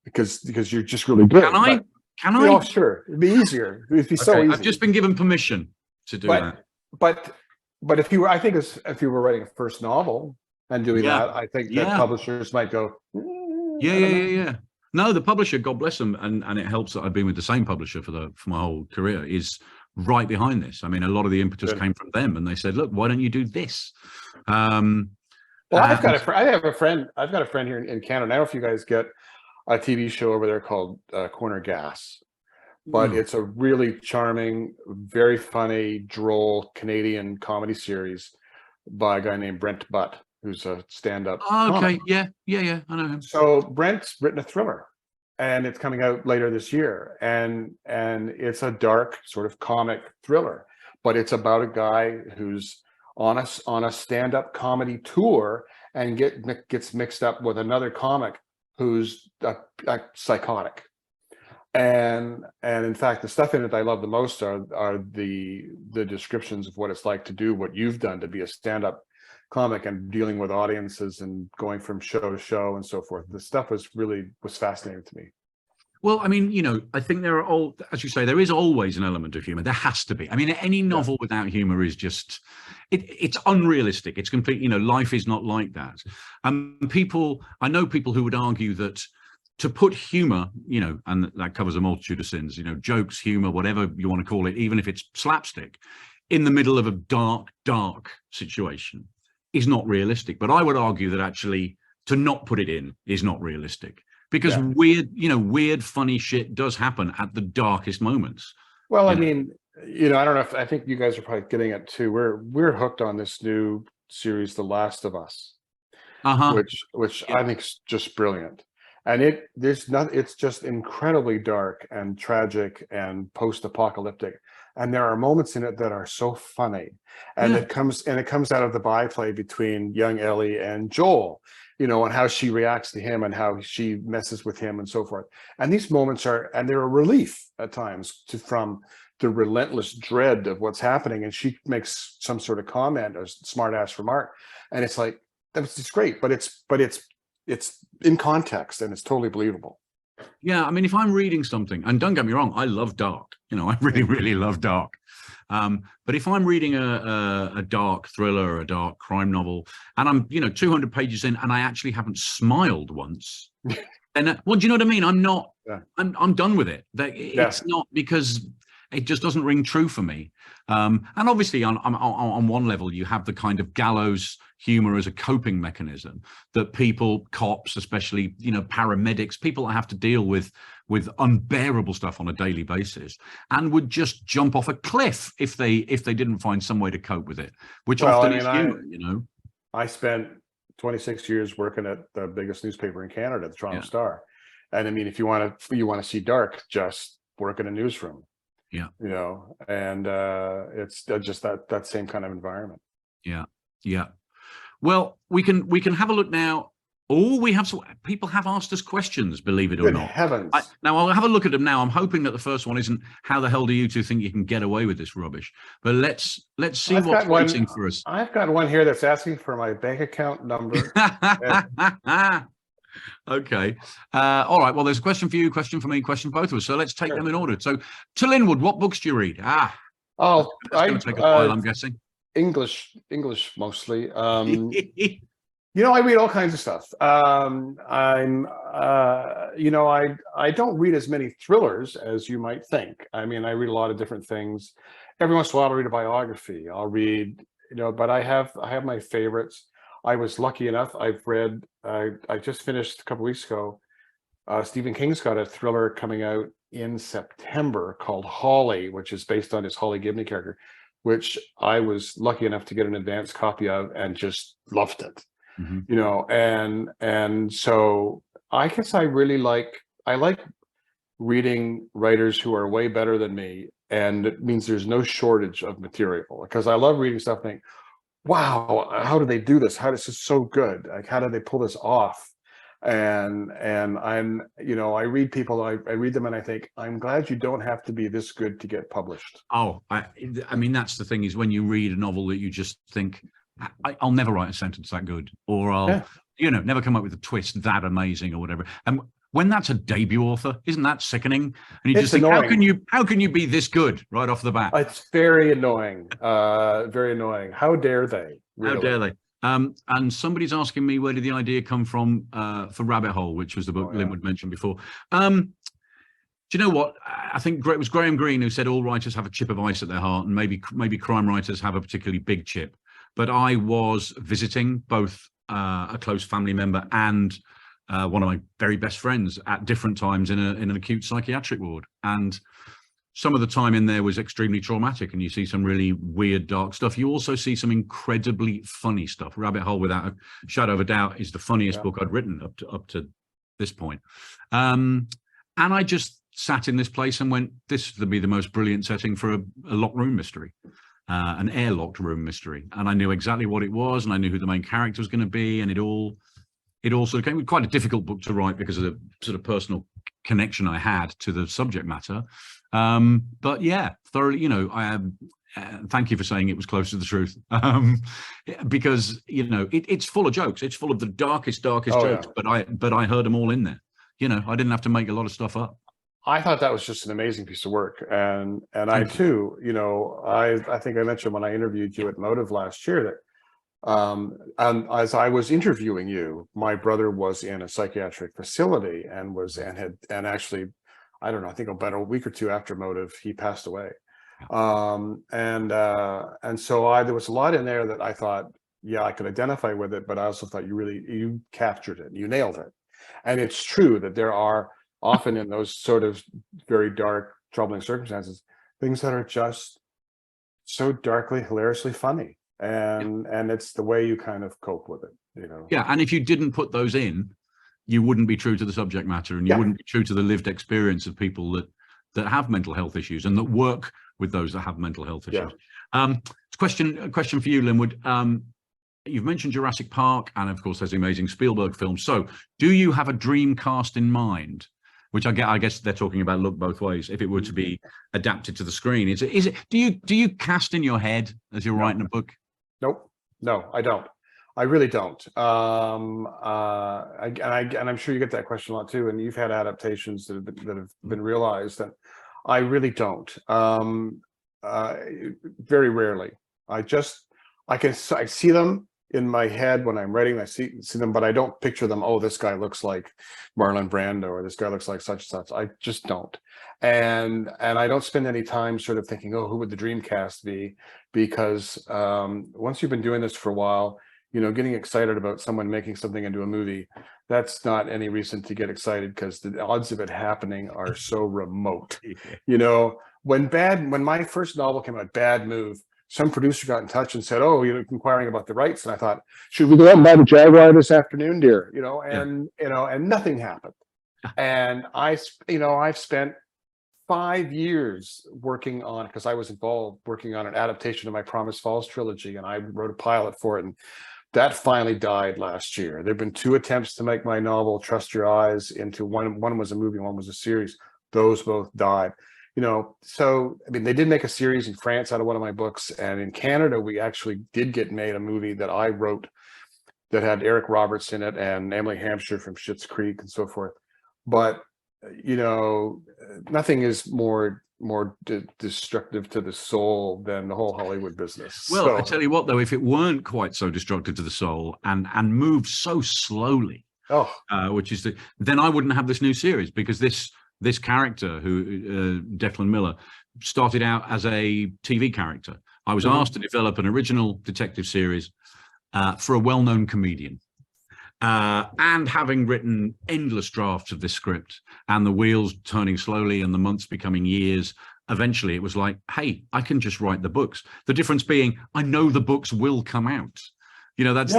Speaker 2: because you're just really good.
Speaker 1: Can I?
Speaker 2: Oh, sure. It'd be easier. It'd be so easy.
Speaker 1: I've just been given permission to do that.
Speaker 2: But if you were writing a first novel and doing that, I think that publishers might go,
Speaker 1: yeah. No, the publisher, God bless them, and it helps that I've been with the same publisher for my whole career, is right behind this. I mean, a lot of the impetus came from them, and they said, look, why don't you do this? Well,
Speaker 2: I have a friend here in Canada. I don't know if you guys get, a TV show over there called Corner Gas. But
Speaker 1: Mm.
Speaker 2: it's a really charming, very funny, droll Canadian comedy series by a guy named Brent Butt, who's a stand-up comic.
Speaker 1: Okay, yeah, I know him.
Speaker 2: So Brent's written a thriller, and it's coming out later this year, and it's a dark sort of comic thriller, but it's about a guy who's on a stand-up comedy tour and gets mixed up with another comic who's a psychotic. And in fact, the stuff in it I love the most are the descriptions of what it's like to do what you've done, to be a stand-up comic and dealing with audiences and going from show to show and so forth. The stuff was fascinating to me.
Speaker 1: Well, I mean, I think there are as you say, there is always an element of humor. There has to be. I mean, any novel without humor is just, it's unrealistic. It's completely, life is not like that. I know people who would argue that to put humor, and that covers a multitude of sins, jokes, humor, whatever you want to call it, even if it's slapstick, in the middle of a dark situation is not realistic. But I would argue that actually to not put it in is not realistic, because weird, funny shit does happen at the darkest moments.
Speaker 2: Well, I mean, I don't know I think you guys are probably getting it too. We're hooked on this new series, The Last of Us, which I think is just brilliant. And it's just incredibly dark and tragic and post-apocalyptic. And there are moments in it that are so funny. And it comes out of the byplay between young Ellie and Joel, and how she reacts to him and how she messes with him and so forth. And these moments they're a relief at times from the relentless dread of what's happening. And she makes some sort of comment or smart ass remark. And it's like, it's great, but it's in context and it's totally believable.
Speaker 1: Yeah, I mean, if I'm reading something, and don't get me wrong, I love dark. I really, really love dark. But if I'm reading a dark thriller or a dark crime novel, and I'm 200 pages in, and I actually haven't smiled once, and well, do you know what I mean? I'm not. Yeah. I'm done with it. It's not, because it just doesn't ring true for me. And obviously, on one level, you have the kind of gallows humor as a coping mechanism that cops, especially, paramedics, people that have to deal with unbearable stuff on a daily basis, and would just jump off a cliff if they didn't find some way to cope with it, which often is humor,
Speaker 2: I spent 26 years working at the biggest newspaper in Canada, the Toronto Star. And I mean, if you want to see dark, just work in a newsroom.
Speaker 1: Yeah.
Speaker 2: And it's just that same kind of environment.
Speaker 1: Yeah. Yeah. Well, we can have a look now. People have asked us questions, believe it or not.
Speaker 2: Heavens.
Speaker 1: Now I'll have a look at them now. I'm hoping that the first one isn't, how the hell do you two think you can get away with this rubbish? But let's see what's waiting for us.
Speaker 2: I've got one here that's asking for my bank account number.
Speaker 1: Okay. All right. Well, there's a question for you, question for me, question for both of us. So let's take them in order. So, to Linwood, what books do you read? It's going to take a while, I'm guessing.
Speaker 2: English mostly. I read all kinds of stuff. I don't read as many thrillers as you might think. I mean, I read a lot of different things. Every once in a while, I'll read a biography. I'll read, but I have my favorites. I was lucky enough. I've read. I just finished a couple weeks ago. Stephen King's got a thriller coming out in September called Holly, which is based on his Holly Gibney character, which I was lucky enough to get an advance copy of and just loved it. Mm-hmm. And so I guess I like reading writers who are way better than me, and it means there's no shortage of material, because I love reading stuff and think, wow, how do they do this? How this is so good? Like, how do they pull this off? And I'm, I read people, I read them and I think, I'm glad you don't have to be this good to get published.
Speaker 1: Oh, I mean, that's the thing, is when you read a novel that you just think, I'll never write a sentence that good, or I'll, never come up with a twist that amazing or whatever. And when that's a debut author, isn't that sickening? And you just think, how can you be this good right off the bat?
Speaker 2: It's very annoying. Very annoying. How dare they? Really?
Speaker 1: How dare they? And somebody's asking me, where did the idea come from for Rabbit Hole, which was the book Linwood mentioned before. Do you know what? I think it was Graham Greene who said all writers have a chip of ice at their heart, and maybe crime writers have a particularly big chip. But I was visiting both a close family member and one of my very best friends at different times in an acute psychiatric ward. And some of the time in there was extremely traumatic, and you see some really weird, dark stuff. You also see some incredibly funny stuff. Rabbit Hole, without a shadow of a doubt, is the funniest book I'd written up to this point. And I just sat in this place and went, this would be the most brilliant setting for a locked room mystery, an airlocked room mystery. And I knew exactly what it was, and I knew who the main character was going to be, and it all sort of came. Quite a difficult book to write because of the sort of personal connection I had to the subject matter. But yeah, thoroughly, I thank you for saying it was close to the truth, because it's full of jokes. It's full of the darkest jokes. Yeah. But I heard them all in there. I didn't have to make a lot of stuff up.
Speaker 2: I thought that was just an amazing piece of work, and I too, I think I mentioned when I interviewed you at Motive last year that and as I was interviewing you, my brother was in a psychiatric facility and actually, I don't know, I think about a week or two after Motive, he passed away. And so there was a lot in there that I thought, yeah, I could identify with it, but I also thought you captured it, you nailed it. And it's true that there are often in those sort of very dark, troubling circumstances, things that are just so darkly, hilariously funny. And it's the way you kind of cope with it,
Speaker 1: Yeah, and if you didn't put those in, you wouldn't be true to the subject matter, and you wouldn't be true to the lived experience of people that have mental health issues and that work with those that have mental health issues. A question for you, Linwood. You've mentioned Jurassic Park, and of course there's the amazing Spielberg films. So do you have a dream cast in mind? Which I guess they're talking about look both ways. If it were to be adapted to the screen, is it? Do you cast in your head as you're writing a book?
Speaker 2: Nope. No, I don't. I really don't. And I'm sure you get that question a lot too. And you've had adaptations that have been realized, and I really don't. Very rarely. I see them in my head when I'm writing. I see them, but I don't picture them. Oh, this guy looks like Marlon Brando, or this guy looks like such and such. I just don't. And I don't spend any time sort of thinking, oh, who would the dream cast be? Because once you've been doing this for a while, getting excited about someone making something into a movie, that's not any reason to get excited, because the odds of it happening are so remote. When my first novel came out, Bad Move, some producer got in touch and said, oh, inquiring about the rights. And I thought, should we go out and buy the Jaguar this afternoon, dear? And nothing happened. And I've spent 5 years working on, because I was involved working on an adaptation of my Promised Falls trilogy, and I wrote a pilot for it. And that finally died last year. There've been 2 attempts to make my novel, Trust Your Eyes, into one was a movie, one was a series. Those both died. So I mean, they did make a series in France out of one of my books, and in Canada we actually did get made a movie that I wrote that had Eric Roberts in it and Emily Hampshire from Schitt's Creek and so forth. But nothing is more destructive to the soul than the whole Hollywood business.
Speaker 1: Well, I tell you what, though, if it weren't quite so destructive to the soul and moved so slowly, then I wouldn't have this new series, because this character, who Declan Miller, started out as a TV character. I was asked to develop an original detective series for a well-known comedian. And having written endless drafts of this script, and the wheels turning slowly and the months becoming years, eventually it was like, hey, I can just write the books. The difference being, I know the books will come out. That's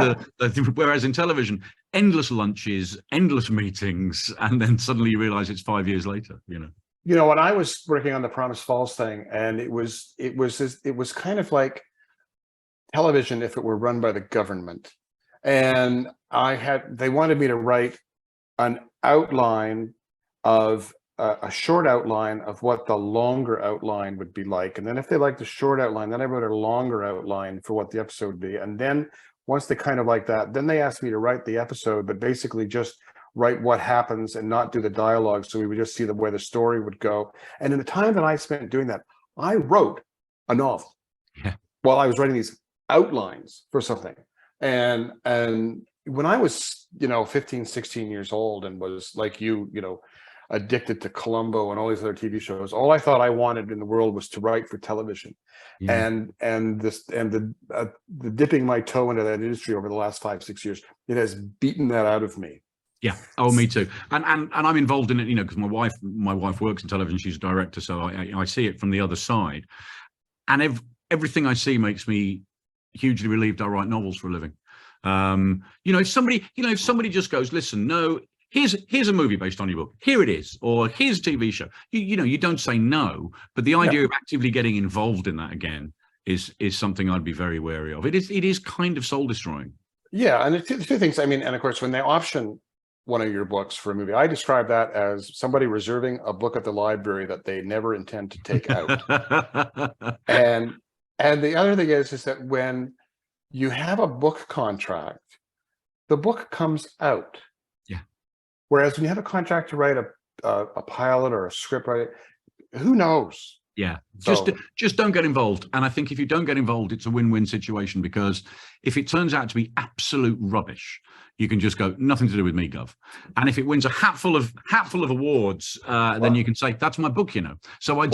Speaker 1: whereas in television, endless lunches, endless meetings, and then suddenly you realize it's 5 years later.
Speaker 2: When I was working on the Promised Falls thing, and it was kind of like television if it were run by the government. And they wanted me to write an outline of a short outline of what the longer outline would be like. And then if they liked the short outline, then I wrote a longer outline for what the episode would be. And then once they kind of like that, then they asked me to write the episode, but basically just write what happens and not do the dialogue. So we would just see where the story would go. And in the time that I spent doing that, I wrote a novel while I was writing these outlines for something. And when I was, 15, 16 years old and was like addicted to Columbo and all these other TV shows, all I thought I wanted in the world was to write for television. And the dipping my toe into that industry over the last 5-6 years, it has beaten that out of me.
Speaker 1: Yeah. Oh, me too. And I'm involved in it, you know, because my wife works in television. She's a director, so I see it from the other side. And everything I see makes me hugely relieved I write novels for a living. If somebody just goes, listen, no, here's a movie based on your book. Here it is, or here's a TV show. You don't say no, but the idea of actively getting involved in that again is something I'd be very wary of. It is kind of soul destroying.
Speaker 2: Yeah, and the two things. I mean, and of course, when they option one of your books for a movie, I describe that as somebody reserving a book at the library that they never intend to take out. and the other thing is that when you have a book contract, the book comes out.
Speaker 1: Yeah.
Speaker 2: Whereas when you have a contract to write a pilot or a script, right? Who knows?
Speaker 1: Yeah, just don't get involved. And I think if you don't get involved, it's a win-win situation, because if it turns out to be absolute rubbish, you can just go, nothing to do with me, Gov. And if it wins a hatful of awards, then you can say, that's my book, you know. So I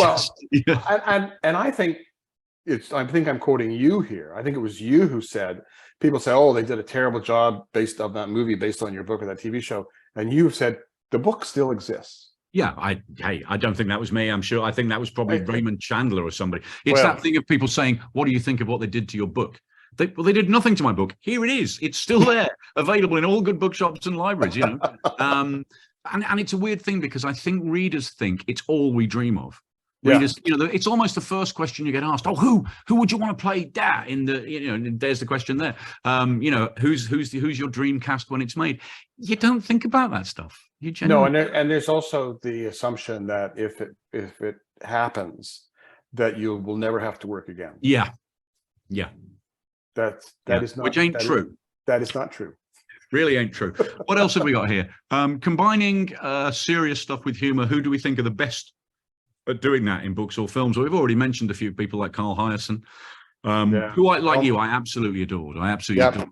Speaker 2: think I'm quoting you here. I think it was you who said, people say, oh, they did a terrible job based on that movie, based on your book or that TV show. And you've said, the book still exists.
Speaker 1: Yeah, I don't think that was me. I'm sure. I think that was probably Raymond Chandler or somebody. It's that thing of people saying, what do you think of what they did to your book? They did nothing to my book. Here it is. It's still there, available in all good bookshops and libraries, you know. And it's a weird thing, because I think readers think it's all we dream of. Readers, you know, it's almost the first question you get asked. Oh, who would you want to play that in the, you know, there's the question there. Who's your dream cast when it's made? You don't think about that stuff. You genuinely...
Speaker 2: No, and there's also the assumption that if it happens, that you will never have to work again.
Speaker 1: Yeah.
Speaker 2: That is not,
Speaker 1: which ain't true.
Speaker 2: That is not true.
Speaker 1: Really ain't true. What else have we got here? Combining serious stuff with humor. Who do we think are the best at doing that in books or films? Well, we've already mentioned a few people like Carl Hiaasen, who I absolutely adored. I absolutely adored.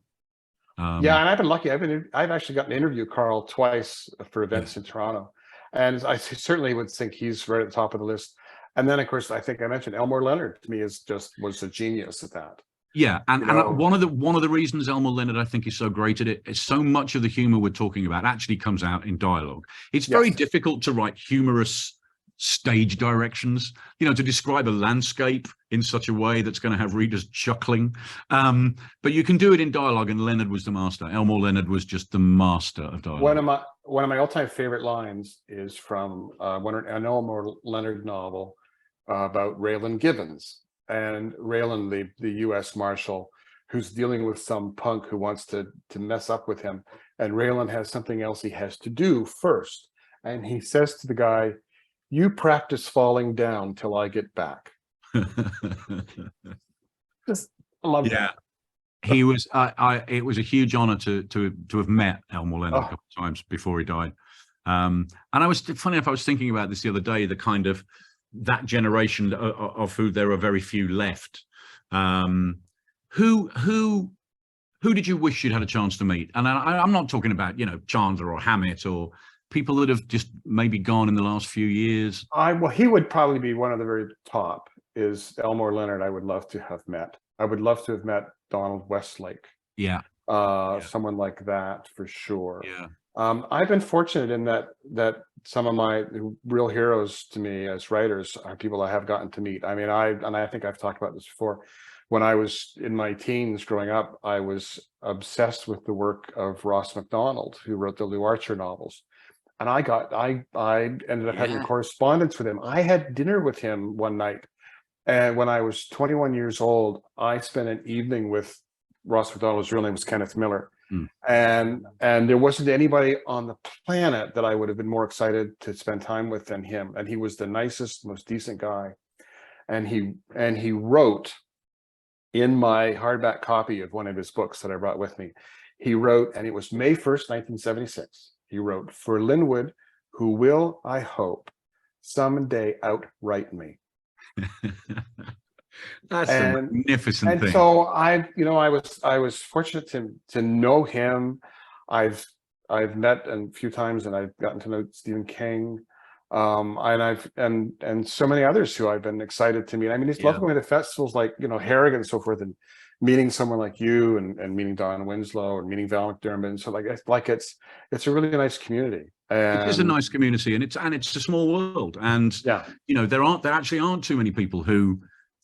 Speaker 2: And I've been lucky. I've actually gotten to interview Carl twice for events in Toronto, and I certainly would think he's right at the top of the list. And then, of course, I think I mentioned Elmore Leonard. To me, was a genius at that.
Speaker 1: Yeah, and one of the reasons Elmore Leonard, I think, is so great at it is so much of the humor we're talking about actually comes out in dialogue. It's very difficult to write humorous stage directions, you know, to describe a landscape in such a way that's going to have readers chuckling, but you can do it in dialogue, and Leonard was the master. Elmore Leonard was just the master of dialogue.
Speaker 2: One of my all-time favorite lines is from an Elmore Leonard novel about Raylan Givens, and Raylan, the U.S. Marshal, who's dealing with some punk who wants to mess up with him, and Raylan has something else he has to do first, and he says to the guy, "You practice falling down till I get back." Just love that.
Speaker 1: He was. It was a huge honor to have met Elmore Leonard a couple of times before he died. And I was funny enough. I was thinking about this the other day. The kind of that generation of who there are very few left. Who did you wish you'd had a chance to meet? And I'm not talking about, you know, Chandler or Hammett or people that have just maybe gone in the last few years.
Speaker 2: Well, he would probably be one of the very top. Is Elmore Leonard. I would love to have met. I would love to have met Donald Westlake.
Speaker 1: Yeah.
Speaker 2: Someone like that for sure.
Speaker 1: Yeah.
Speaker 2: I've been fortunate in that some of my real heroes to me as writers are people I have gotten to meet. I mean, I think I've talked about this before. When I was in my teens growing up, I was obsessed with the work of Ross MacDonald, who wrote the Lou Archer novels. And I ended up having correspondence with him. I had dinner with him one night. And when I was 21 years old, I spent an evening with Ross MacDonald. His real name was Kenneth Miller. And there wasn't anybody on the planet that I would have been more excited to spend time with than him. And he was the nicest, most decent guy. And he wrote in my hardback copy of one of his books that I brought with me. He wrote, and it was May 1st, 1976. He wrote, "For Linwood, who will, I hope, someday outright me."
Speaker 1: That's a magnificent thing.
Speaker 2: So I was fortunate to know him. I've met a few times, and I've gotten to know Stephen King, and so many others who I've been excited to meet. I mean, it's lovely going to festivals like, you know, Harrogate and so forth, meeting someone like you and meeting Don Winslow and meeting Val McDermott. So it's a really nice community. And
Speaker 1: it is a nice community, and it's a small world. And
Speaker 2: yeah,
Speaker 1: there actually aren't too many people who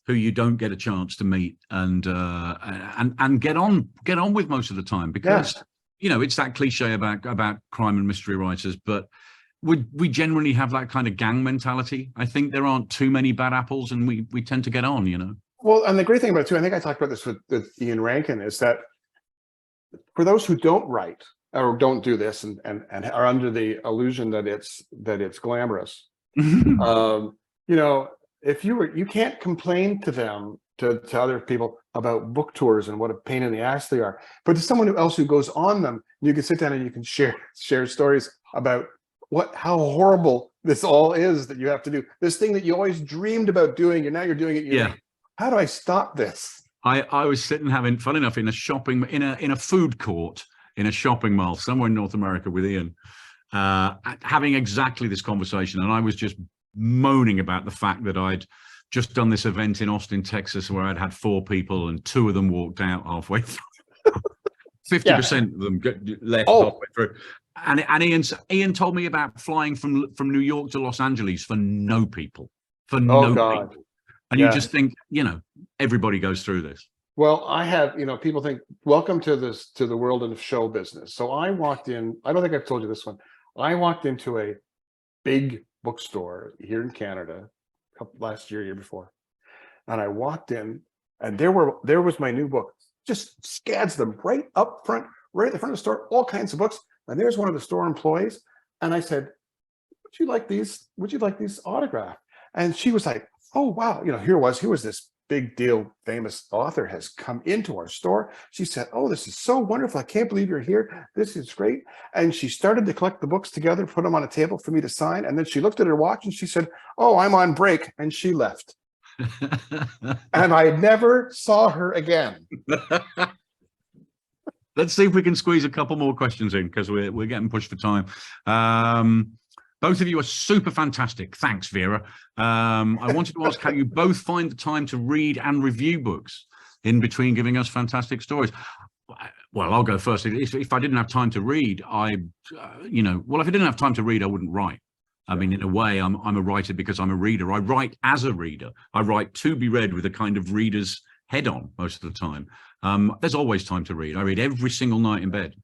Speaker 1: you don't get a chance to meet and get on with most of the time, because it's that cliche about crime and mystery writers, but we generally have that kind of gang mentality. I think there aren't too many bad apples, and we tend to get on.
Speaker 2: Well, and the great thing about it too, I think I talked about this with Ian Rankin, is that for those who don't write or don't do this and are under the illusion that it's glamorous, if you can't complain to them, to other people, about book tours and what a pain in the ass they are, but to someone else who goes on them, you can sit down and you can share stories about how horrible this all is that you have to do. This thing that you always dreamed about doing, and now you're doing it. Like, how do I stop this?
Speaker 1: I was sitting having fun enough in a food court in a shopping mall somewhere in North America with Ian, having exactly this conversation, and I was just moaning about the fact that I'd just done this event in Austin, Texas, where I'd had 4 people and 2 of them walked out halfway through. 50% of them left halfway through. And Ian told me about flying from New York to Los Angeles for no people. People. And you just think, everybody goes through this.
Speaker 2: Well, I have, people think, welcome to the world of show business. So I walked in, I don't think I've told you this one. I walked into a big bookstore here in Canada last year before. And I walked in, and there was my new book, just scads them right up front, right at the front of the store, all kinds of books. And there's one of the store employees. And I said, would you like these autographed? And she was like, oh, wow. Here was this big deal, famous author has come into our store. She said, oh, this is so wonderful. I can't believe you're here. This is great. And she started to collect the books together, put them on a table for me to sign. And then she looked at her watch and she said, oh, I'm on break. And she left. And I never saw her again.
Speaker 1: Let's see if we can squeeze a couple more questions in, because we're getting pushed for time. Both of you are super fantastic. Thanks, Vera. I wanted to ask how you both find the time to read and review books in between giving us fantastic stories. Well, I'll go first. If I didn't have time to read, if I didn't have time to read, I wouldn't write. I mean, in a way, I'm a writer because I'm a reader. I write as a reader. I write to be read with a kind of reader's head on most of the time. There's always time to read. I read every single night in bed,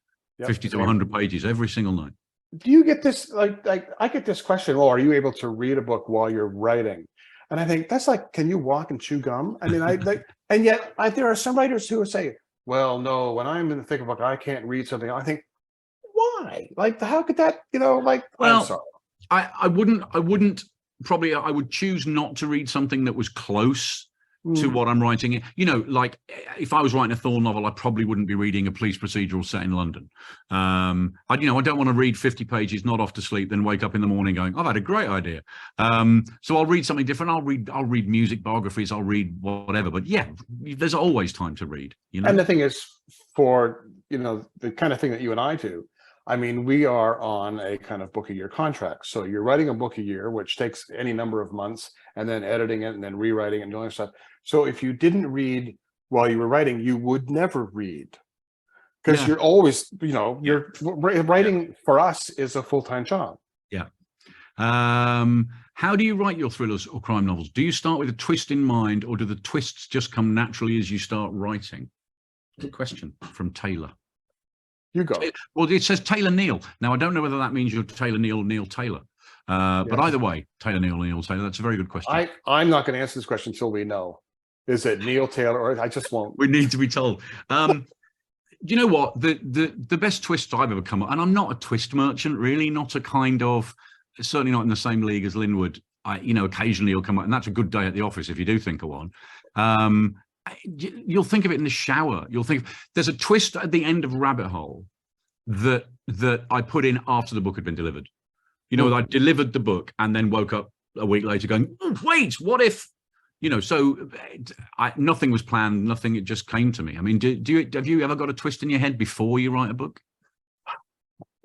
Speaker 1: 50 to 100 pages every single night.
Speaker 2: Do you get this, like I get this question, well, are you able to read a book while you're writing? And I think that's like, can you walk and chew gum? I mean, and yet there are some writers who say, well, no, when I'm in the thick of a book, I can't read something. I think, why? Like, how could that, well, I'm sorry.
Speaker 1: I would choose not to read something that was close to what I'm writing. Like if I was writing a Thor novel, I probably wouldn't be reading a police procedural set in London. I don't want to read 50 pages, nod off to sleep, then wake up in the morning going, I've had a great idea. So I'll read something different. I'll read music biographies. I'll read whatever. But yeah, there's always time to read.
Speaker 2: And the thing is, for the kind of thing that you and I do, I mean, we are on a kind of book a year contract. So you're writing a book a year, which takes any number of months, and then editing it and then rewriting it and doing stuff. So if you didn't read while you were writing, you would never read, because you're always, you're writing for us is a full-time job.
Speaker 1: Yeah. How do you write your thrillers or crime novels? Do you start with a twist in mind, or do the twists just come naturally as you start writing? Good question from Taylor.
Speaker 2: You go.
Speaker 1: Well, it says Taylor Neal. Now, I don't know whether that means you're Taylor Neal or Neil Taylor. But either way, Taylor Neal or Neil Taylor, that's a very good question.
Speaker 2: I'm not going to answer this question until we know. Is it Neil Taylor, or I just won't?
Speaker 1: We need to be told. You know what? The best twist I've ever come up, and I'm not a twist merchant, really, not a kind of, certainly not in the same league as Linwood. Occasionally you'll come up, and that's a good day at the office if you do think of one. You'll think of it in the shower. You'll think there's a twist at the end of Rabbit Hole that I put in after the book had been delivered. I delivered the book and then woke up a week later going, oh, wait, what if, so nothing was planned, nothing, it just came to me. I mean, have you ever got a twist in your head before you write a book?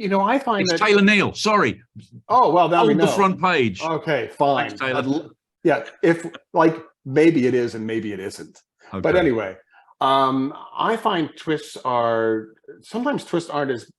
Speaker 2: I find
Speaker 1: it's Taylor Neal, sorry.
Speaker 2: Oh, well, now we know.
Speaker 1: The front page.
Speaker 2: Okay, fine.
Speaker 1: Thanks, Taylor.
Speaker 2: Yeah, if maybe it is and maybe it isn't. Okay. But anyway, I find sometimes twists aren't as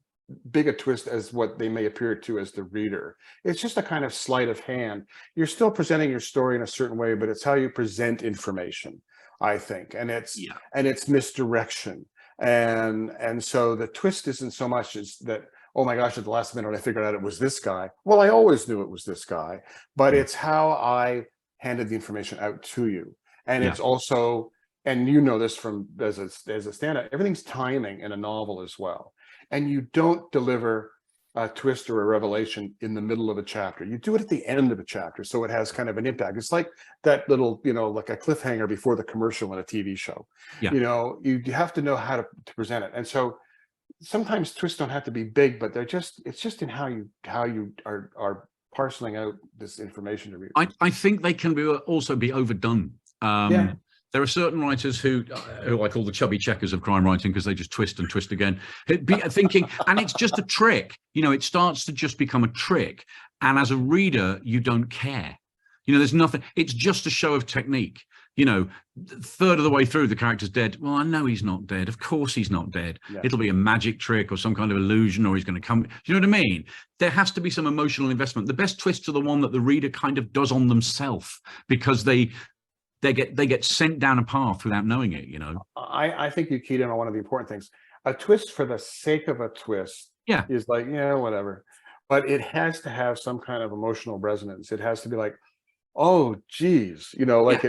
Speaker 2: big a twist as what they may appear to as the reader. It's just a kind of sleight of hand. You're still presenting your story in a certain way, but it's how you present information, I think, and it's misdirection. And so the twist isn't so much as that, oh my gosh, at the last minute I figured out it was this guy. Well, I always knew it was this guy, but it's how I handed the information out to you. And it's also, and you know this from as a stand-up, everything's timing in a novel as well. And you don't deliver a twist or a revelation in the middle of a chapter. You do it at the end of a chapter, so it has kind of an impact. It's like that little, like a cliffhanger before the commercial in a TV show.
Speaker 1: Yeah.
Speaker 2: You have to know how to present it. And so sometimes twists don't have to be big, but it's just in how you are parceling out this information to read.
Speaker 1: I think they can also be overdone. There are certain writers who I call the chubby checkers of crime writing, because they just twist and twist again, thinking, and it's just a trick. It starts to just become a trick. And as a reader, you don't care. There's nothing. It's just a show of technique. Third of the way through, the character's dead. Well, I know he's not dead. Of course he's not dead. Yeah. It'll be a magic trick or some kind of illusion, or he's going to come. Do you know what I mean? There has to be some emotional investment. The best twists are the one that the reader kind of does on themselves, because they get sent down a path without knowing it.
Speaker 2: I think you keyed in on one of the important things. A twist for the sake of a twist is like, whatever. But it has to have some kind of emotional resonance. It has to be like, oh geez, so it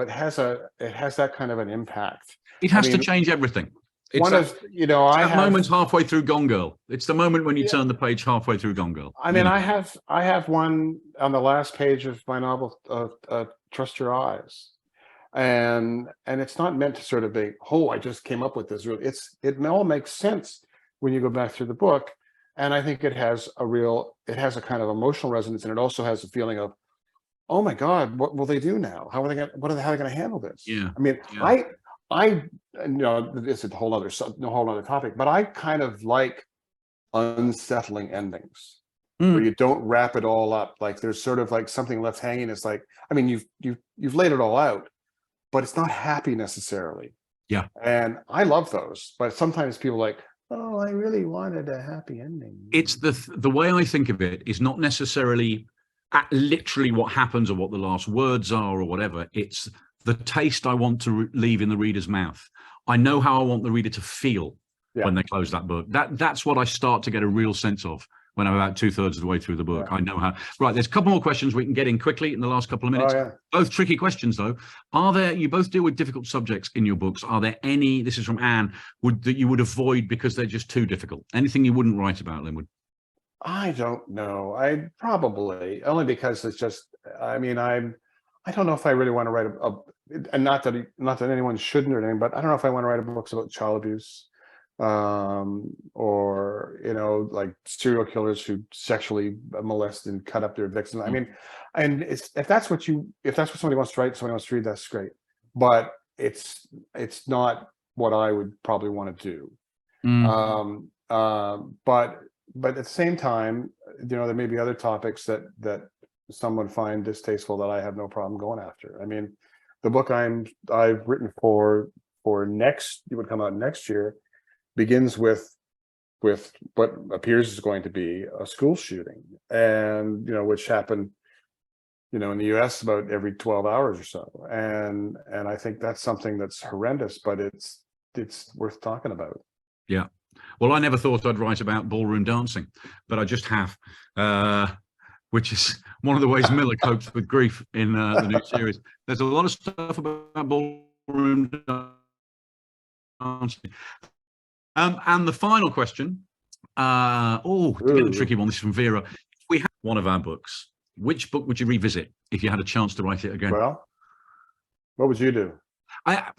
Speaker 2: has that kind of an impact.
Speaker 1: It has to change everything. It's moments halfway through Gone Girl. It's the moment when you turn the page halfway through Gone Girl.
Speaker 2: I mean, I have one on the last page of my novel, Trust Your Eyes, and it's not meant to sort of be, oh, I just came up with this. It all makes sense when you go back through the book, and I think it has a kind of emotional resonance, and it also has a feeling of, oh my God, what will they do now? How are they going to handle this?
Speaker 1: Yeah.
Speaker 2: I mean, I it's a whole other topic, but I kind of like unsettling endings where you don't wrap it all up. Like there's sort of like something left hanging. It's like, I mean, you've laid it all out, but it's not happy necessarily.
Speaker 1: Yeah.
Speaker 2: And I love those, but sometimes people are like, oh, I really wanted a happy ending.
Speaker 1: It's the way I think of it is not necessarily literally what happens or what the last words are or whatever. It's the taste I want to leave in the reader's mouth. I know how I want the reader to feel when they close that book. That's what I start to get a real sense of when I'm about 2/3 of the way through the book. I know how. Right, there's a couple more questions we can get in quickly in the last couple of minutes. Both tricky questions, though. You both deal with difficult subjects in your books. Are there any, this is from Anne, that you would avoid because they're just too difficult? Anything you wouldn't write about, Linwood?
Speaker 2: I don't know. I probably, only because it's just, I mean, I don't know if I really want to write and not that anyone shouldn't or anything, but I don't know if I want to write books about child abuse, or like serial killers who sexually molest and cut up their victims. I mean, and if that's what somebody wants to write, somebody wants to read, that's great. But it's not what I would probably want to do. But at the same time, there may be other topics that some would find distasteful that I have no problem going after. I mean, the book I've written for next, it would come out next year, begins with what appears is going to be a school shooting, and which happened, in the US about every 12 hours or so, and I think that's something that's horrendous, but it's worth talking about.
Speaker 1: Yeah. Well, I never thought I'd write about ballroom dancing, but I just have, which is one of the ways Miller copes with grief in the new series. There's a lot of stuff about ballroom dancing. And the final question, to get a tricky one, this is from Vera. If we had one of our books, which book would you revisit if you had a chance to write it again?
Speaker 2: Well, what would you do?
Speaker 1: I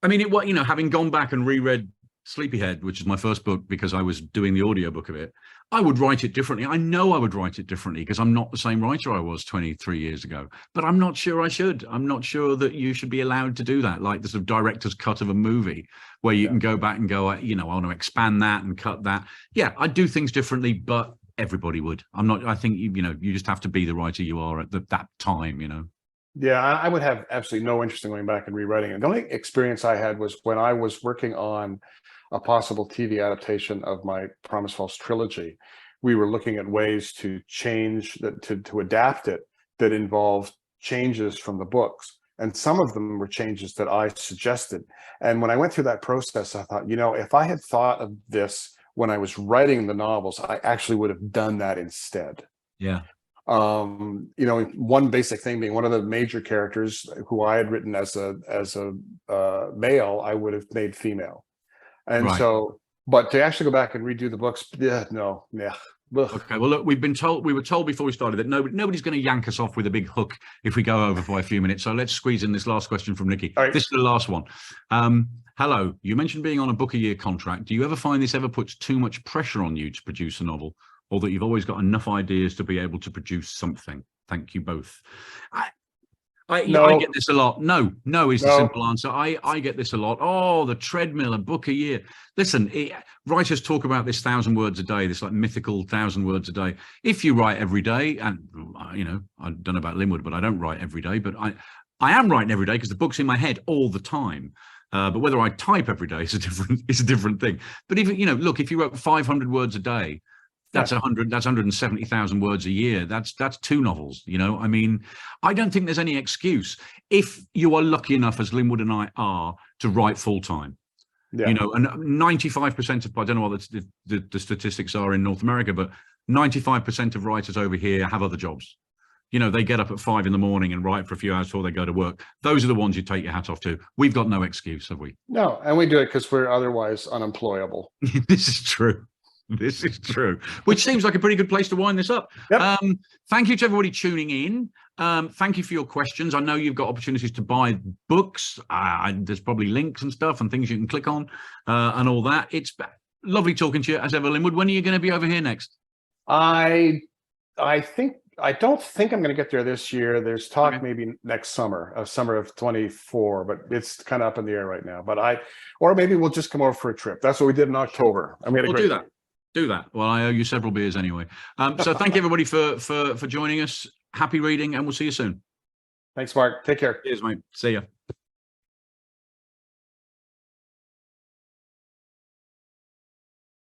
Speaker 1: mean, having gone back and reread Sleepyhead, which is my first book because I was doing the audiobook of it, I would write it differently. I know I would write it differently because I'm not the same writer I was 23 years ago, but I'm not sure I should. I'm not sure that you should be allowed to do that, like the sort of director's cut of a movie where you can go back and go, I want to expand that and cut that. Yeah, I'd do things differently, but everybody would. I think, you just have to be the writer you are at that time,
Speaker 2: Yeah, I would have absolutely no interest in going back and rewriting it. The only experience I had was when I was working on a possible TV adaptation of my Promise Falls trilogy. We were looking at ways to change that, to adapt it, that involved changes from the books. And some of them were changes that I suggested. And when I went through that process, I thought, if I had thought of this when I was writing the novels, I actually would have done that instead.
Speaker 1: Yeah.
Speaker 2: One basic thing being one of the major characters who I had written as a male, I would have made female. And
Speaker 1: Right.
Speaker 2: so, but to actually go back and redo the books, no. Ugh.
Speaker 1: Okay, well, look, we were told before we started that nobody's going to yank us off with a big hook if we go over by a few minutes. So let's squeeze in this last question from Nikki.
Speaker 2: All right.
Speaker 1: This is the last one. Hello, you mentioned being on a book a year contract. Do you ever find this ever puts too much pressure on you to produce a novel, or that you've always got enough ideas to be able to produce something? Thank you both. I get this a lot. No is the simple answer. I get this a lot. Oh, the treadmill, a book a year. Listen, writers talk about this 1,000 words a day, this like mythical 1,000 words a day. If you write every day, and I don't know about Linwood, but I don't write every day, but I am writing every day because the book's in my head all the time. But whether I type every day is a different thing. But even, look, if you wrote 500 words a day, that's 170,000 words a year. That's 2 novels. I mean, I don't think there's any excuse if you are lucky enough, as Linwood and I are, to write full time.
Speaker 2: Yeah.
Speaker 1: And 95% of, I don't know what the statistics are in North America, but 95% of writers over here have other jobs. They get up at 5 a.m. and write for a few hours before they go to work. Those are the ones you take your hat off to. We've got no excuse, have we?
Speaker 2: No, and we do it because we're otherwise unemployable.
Speaker 1: This is true. This is true, which seems like a pretty good place to wind this up.
Speaker 2: Yep.
Speaker 1: Thank you to everybody tuning in. Thank you for your questions. I know you've got opportunities to buy books. There's probably links and stuff and things you can click on and all that. It's lovely talking to you as ever, Linwood. When are you going to be over here next?
Speaker 2: I don't think I'm going to get there this year. There's talk maybe next summer of 24, but it's kind of up in the air right now. Or maybe we'll just come over for a trip. That's what we did in October.
Speaker 1: We'll do that. Do that. Well, I owe you several beers anyway. So thank you everybody for joining us. Happy reading, and we'll see you soon.
Speaker 2: Thanks, Mark. Take care.
Speaker 1: Cheers, mate. See ya.